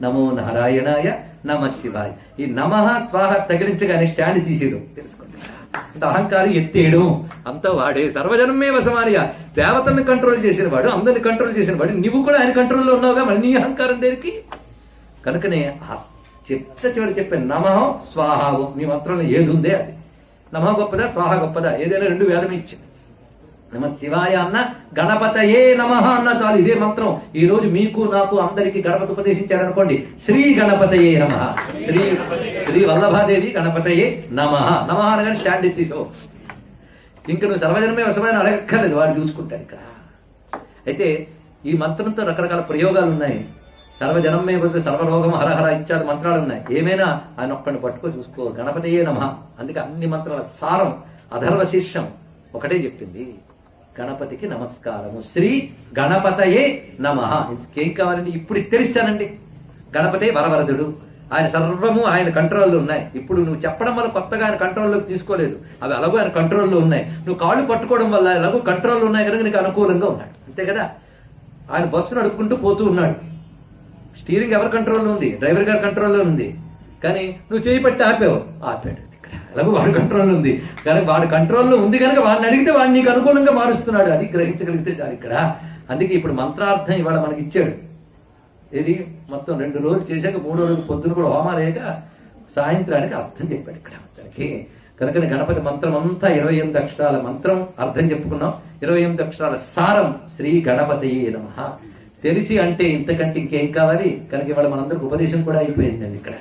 నమో నారాయణాయ, నమ శివాయ. ఈ నమః స్వాహ తగిలించగానే స్టాండ్ తీసేయడం తెలుసుకోండి. అంత అహంకారం ఎత్తేయడం అంతా వాడే. సర్వజనమే వశమానయ, దేవతల్ని కంట్రోల్ చేసిన వాడు, అందరిని కంట్రోల్ చేసిన వాడు. నువ్వు కూడా ఆయన కంట్రోల్లో ఉన్నావుగా, మళ్ళీ నీ అహంకారం దేనికి? కనుకనే చివరి చెప్పే నమః స్వాహ మీ మంత్రంలో ఏది ఉందే అది. నమః గొప్పదా స్వాహ గొప్పదా? ఏదైనా రెండు వేదం ఇచ్చింది. నమ శివాయ అన్న గణపతయే నమః అన్న చాలు. ఇదే మంత్రం ఈ రోజు మీకు నాకు అందరికి గణపతి ఉపదేశించాడు అనుకోండి. శ్రీ గణపతయే నమః, శ్రీ వల్లభాదేవి గణపతయే నమః. నమః అనగానే స్టాండ్ ఎత్తిసో. ఇంక నువ్వు సర్వజనమే వశమైన అడగక్కర్లేదు, వాడు చూసుకుంటాడు ఇక్కడ. అయితే ఈ మంత్రంతో రకరకాల ప్రయోగాలు ఉన్నాయి. సర్వజనమే బదులు సర్వరోగం హరహర ఇత్యాది మంత్రాలు ఉన్నాయి. ఏమైనా ఆయన ఒక్కడిని పట్టుకో చూసుకో. గణపతయే నమః. అందుకే అన్ని మంత్రాల సారం అధర్వ శీర్షం ఒకటే చెప్పింది, గణపతికి నమస్కారము. శ్రీ గణపతయే నమః. ఇంకేం కావాలండి? ఇప్పుడు తెలిస్తానండి. గణపతే వరవరదుడు, ఆయన సర్వము ఆయన కంట్రోల్లో ఉన్నాయి. ఇప్పుడు నువ్వు చెప్పడం వల్ల కొత్తగా ఆయన కంట్రోల్లోకి తీసుకోలేదు, అవి అలాగూ ఆయన కంట్రోల్లో ఉన్నాయి. నువ్వు కాళ్ళు పట్టుకోవడం వల్ల ఎలాగో కంట్రోల్లో ఉన్నాయి కనుక నీకు అనుకూలంగా ఉన్నాడు, అంతే కదా. ఆయన బస్సు నడుపుకుంటూ పోతూ ఉన్నాడు. స్టీరింగ్ ఎవరి కంట్రోల్లో ఉంది? డ్రైవర్ గారి కంట్రోల్లో ఉంది. కానీ నువ్వు చేయి పట్టి ఆపాడు. ఇక్కడ ఎలాగో వాడి కంట్రోల్లో ఉంది కనుక, వాడి కంట్రోల్లో ఉంది కనుక వాడిని అడిగితే వాడిని నీకు అనుకూలంగా మారుస్తున్నాడు. అది గ్రహించగలిగితే చాలు ఇక్కడ. అందుకే ఇప్పుడు మంత్రార్థం ఇవాళ మనకి ఇచ్చాడు. ఏది మొత్తం 2 రోజులు చేశాక 3వ రోజు పొద్దున కూడా హోమాలేక సాయంత్రానికి అర్థం చెప్పాడు ఇక్కడ మొత్తానికి. కనుక గణపతి మంత్రం అంతా 28 అక్షరాల మంత్రం అర్థం చెప్పుకున్నాం. 28 అక్షరాల సారం శ్రీ గణపతయే నమః. తెలిసి అంటే ఇంతకంటే ఇంకేం కావాలి? కనుక ఇవాళ మనందరికి ఉపదేశం కూడా అయిపోయిందండి ఇక్కడ.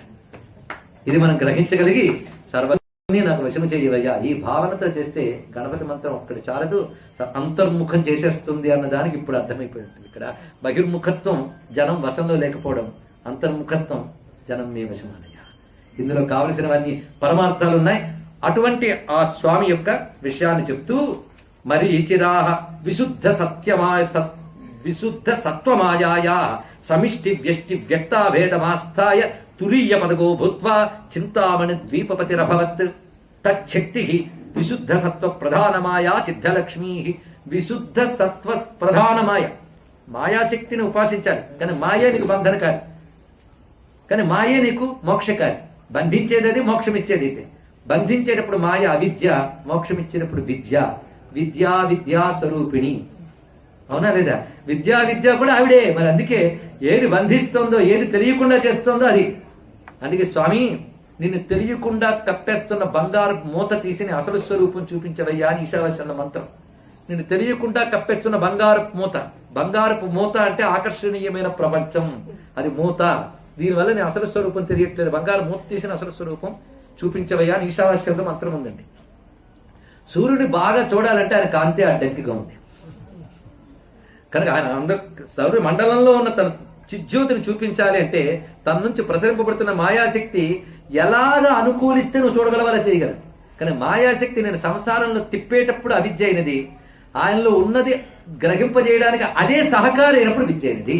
ఇది మనం గ్రహించగలిగి సర్వన్నీ నాకు వశము చేయవయ్యా, ఈ భావనతో చేస్తే గణపతి మంత్రం ఒక్కటి చాలదు, అంతర్ముఖం చేసేస్తుంది అన్న దానికి ఇప్పుడు అర్థమైపోయింది ఇక్కడ. బహిర్ముఖత్వం జనం వశంలో లేకపోవడం, అంతర్ముఖత్వం జనం మీ వశమనయ్యా. ఇందులో కావలసినవన్నీ పరమార్థాలు ఉన్నాయి. అటువంటి ఆ స్వామి యొక్క విషయాన్ని చెప్తూ మరీచిరాహ విశుద్ధ సత్వమాయా సమిష్టి వ్యష్టి వ్యక్తాభేదమాస్థాయ తురీయ పదగో భూత్వా చింతామణి ద్వీపపతిరభవత్ తచ్చక్తి విశుద్ధ సత్వ ప్రధానమాయా సిద్ధలక్ష్మీ. విశుద్ధ సత్వ ప్రధానమాయ మాయాశక్తిని ఉపాసించాలి, కానీ మాయే నీకు బంధనకారి, కానీ మాయే నీకు మోక్షకారి. బంధించేది అది, మోక్షం ఇచ్చేది అయితే. బంధించేటప్పుడు మాయ అవిద్య, మోక్షం ఇచ్చేటప్పుడు విద్య. విద్యా స్వరూపిణి, అవునా లేదా? విద్య కూడా ఆవిడే. మరి అందుకే ఏది బంధిస్తోందో, ఏది తెలియకుండా చేస్తోందో అది. అందుకే స్వామి నిన్ను తెలియకుండా కప్పేస్తున్న బంగారు మూత తీసి అసలు స్వరూపం చూపించవయ్యా అని ఈశావాస్య మంత్రం. నిన్ను తెలియకుండా కప్పేస్తున్న బంగారపు మూత అంటే ఆకర్షణీయమైన ప్రపంచం, అది మూత. దీనివల్ల నీ అసలు స్వరూపం తెలియట్లేదు. బంగారు మూత తీసిన అసలు స్వరూపం చూపించవయ్యా అని ఈశావాస్యంలో మంత్రం ఉందండి. సూర్యుడిని బాగా చూడాలంటే ఆయన కాంతి అడ్డంకిగా ఉంది కనుక ఆయన సౌర్య మండలంలో ఉన్న తన చిజ్యోతిని చూపించాలి అంటే తన నుంచి ప్రసరింపబడుతున్న మాయాశక్తి ఎలాగా అనుకూలిస్తే నువ్వు చూడగలవాలా చేయగలవు. కానీ మాయాశక్తి నేను సంసారంలో తిప్పేటప్పుడు అవిద్య అయినది, ఆయనలో ఉన్నది గ్రహింపజేయడానికి అదే సహకారి అయినప్పుడు విద్య అయినది.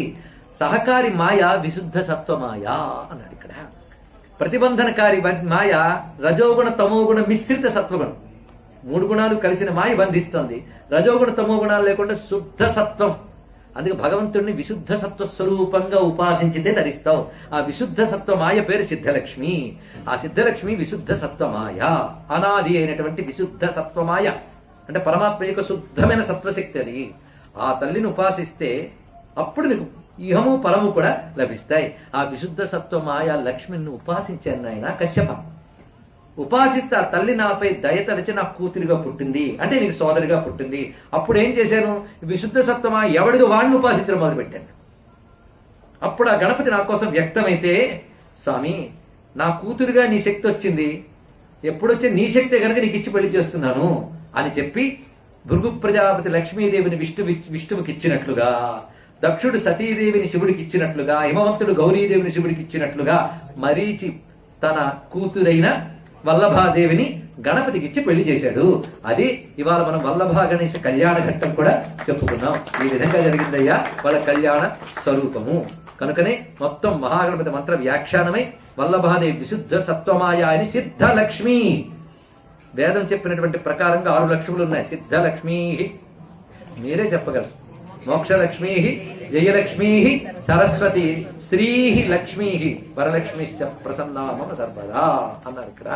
సహకారి మాయ విశుద్ధ సత్వ మాయ అన్నాడు ఇక్కడ. ప్రతిబంధనకారి మాయ రజోగుణ తమోగుణ మిశ్రిత సత్వగుణం, 3 గుణాలు కలిసిన మాయ బంధిస్తోంది. రజోగుణ తమో గుణాలు లేకుండా శుద్ధ సత్వం. అందుకే భగవంతుడిని విశుద్ధ సత్వ స్వరూపంగా ఉపాసించితే ధరిస్తావు. ఆ విశుద్ధ సత్వ మాయ పేరు సిద్ధలక్ష్మి. ఆ సిద్ధలక్ష్మి విశుద్ధ సత్వమాయ, అనాది అయినటువంటి విశుద్ధ సత్వమాయ. అంటే పరమాత్మ యొక్క శుద్ధమైన సత్వశక్తి అది. ఆ తల్లిని ఉపాసిస్తే అప్పుడు నీకు ఇహము పరము కూడా లభిస్తాయి. ఆ విశుద్ధ సత్వమాయ లక్ష్మిని ఉపాసించాను ఆయన కశ్యప. ఉపాసిస్తే ఆ తల్లి నాపై దయతలిచి నాకు కూతురిగా పుట్టింది అంటే నీకు సోదరిగా పుట్టింది. అప్పుడు ఏం చేశాను? విశుద్ధ సత్వమా ఎవడిదో వాడిని ఉపాసించడం మొదలుపెట్టాను. అప్పుడు ఆ గణపతి నా కోసం వ్యక్తమైతే, స్వామి నా కూతురుగా నీ శక్తి వచ్చింది, ఎప్పుడొచ్చే నీ శక్తే కనుక నీకు ఇచ్చి పెళ్లి చేస్తున్నాను అని చెప్పి భృగు ప్రజాపతి లక్ష్మీదేవిని విష్ణువుకి ఇచ్చినట్లుగా, దక్షుడు సతీదేవిని శివుడికి ఇచ్చినట్లుగా, హిమవంతుడు గౌరీదేవిని శివుడికి ఇచ్చినట్లుగా మరీచి తన కూతురైన వల్లభాదేవిని గణపతికి ఇచ్చి పెళ్లి చేశాడు. అది ఇవాళ మనం వల్లభా గణేశ కళ్యాణ ఘట్టం కూడా చెప్పుకున్నాం. ఈ విధంగా జరిగిందయ్యా వాళ్ళ కళ్యాణ స్వరూపము. కనుకనే మొత్తం మహాగణపతి మంత్ర వ్యాఖ్యానమై వల్లభాదేవి విశుద్ధ సత్వమాయ అని సిద్ధలక్ష్మి. వేదం చెప్పినటువంటి ప్రకారంగా 6 లక్ష్ములు ఉన్నాయి. సిద్ధలక్ష్మీ, మీరే చెప్పగలరు. మోక్షలక్ష్మీ, జయలక్ష్మీ, సరస్వతి, శ్రీ లక్ష్మీ, వరలక్ష్మిశ్చ ప్రసన్నా మమ సర్వదా అన్నారు ఇక్కడ.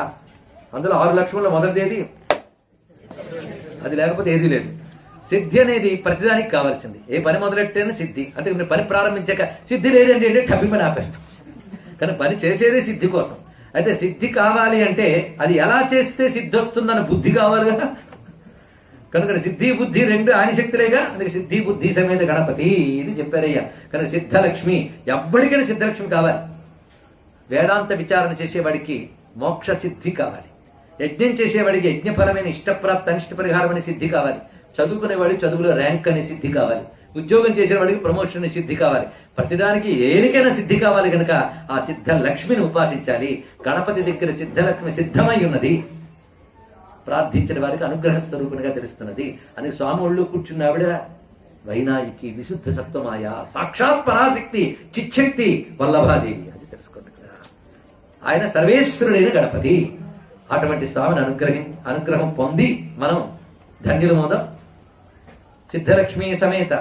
అందులో 6 లక్ష్ముల మొదటిది అది, లేకపోతే ఏదీ లేదు. సిద్ధి అనేది ప్రతిదానికి కావాల్సింది. ఏ పని మొదలెట్టేనే సిద్ధి. అంటే పని ప్రారంభించాక సిద్ధి లేదండి అంటే టబ్బిమని ఆపేస్తాం. కానీ పని చేసేదే సిద్ధి కోసం. అయితే సిద్ధి కావాలి అంటే అది ఎలా చేస్తే సిద్ధి వస్తుందన్న బుద్ధి కావాలి కదా. కనుక సిద్ధి బుద్ధి రెండు ఆనిశక్తులేగా, అందుకే సిద్ధి బుద్ధి సమేత గణపతి ఇది చెప్పారయ్యా. కనుక సిద్ధలక్ష్మి, ఎవ్వడికైనా సిద్ధలక్ష్మి కావాలి. వేదాంత విచారణ చేసేవాడికి మోక్ష సిద్ధి కావాలి. యజ్ఞం చేసేవాడికి యజ్ఞఫలమైన ఇష్టప్రాప్త అనిష్ట పరిహారం అనే సిద్ధి కావాలి. చదువుకునేవాడికి చదువులో ర్యాంక్ అనే సిద్ధి కావాలి. ఉద్యోగం చేసేవాడికి ప్రమోషన్ అనే సిద్ధి కావాలి. ప్రతిదానికి ఏనికైనా సిద్ధి కావాలి కనుక ఆ సిద్ధ లక్ష్మిని ఉపాసించాలి. గణపతి దగ్గర సిద్ధలక్ష్మి సిద్ధమై ఉన్నది, ప్రార్థించిన వారికి అనుగ్రహ స్వరూపునిగా తెలుస్తున్నది అని స్వామి ఒళ్ళు కూర్చున్న ఆవిడ వైనాయికి విశుద్ధ సత్వమాయ సాక్షాత్ పరాశక్తి చిచ్చక్తి వల్లభాదేవి అది తెలుసుకోండి కదా. ఆయన సర్వేశ్వరుడైన గణపతి. అటువంటి స్వామిని అనుగ్రహం పొంది మనం ధన్యులమోదాం. సిద్ధలక్ష్మీ సమేత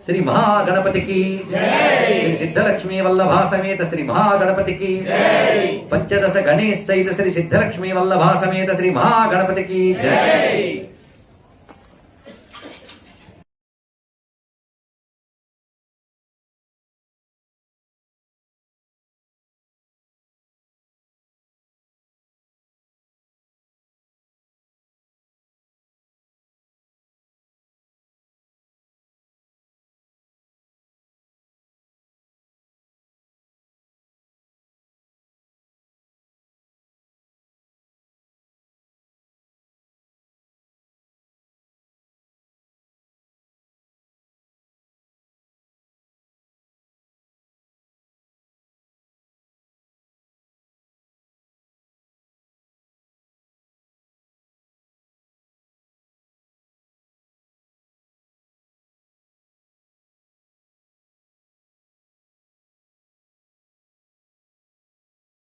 శ్రీ మహాగణపతికి, శ్రీ సిద్ధలక్ష్మీ వల్లభా సమేత శ్రీ మహాగణపతికి, పంచదశ గణేశ్ సహిత శ్రీ సిద్ధలక్ష్మీ వల్లభా సమేత శ్రీ మహాగణపతికి జై.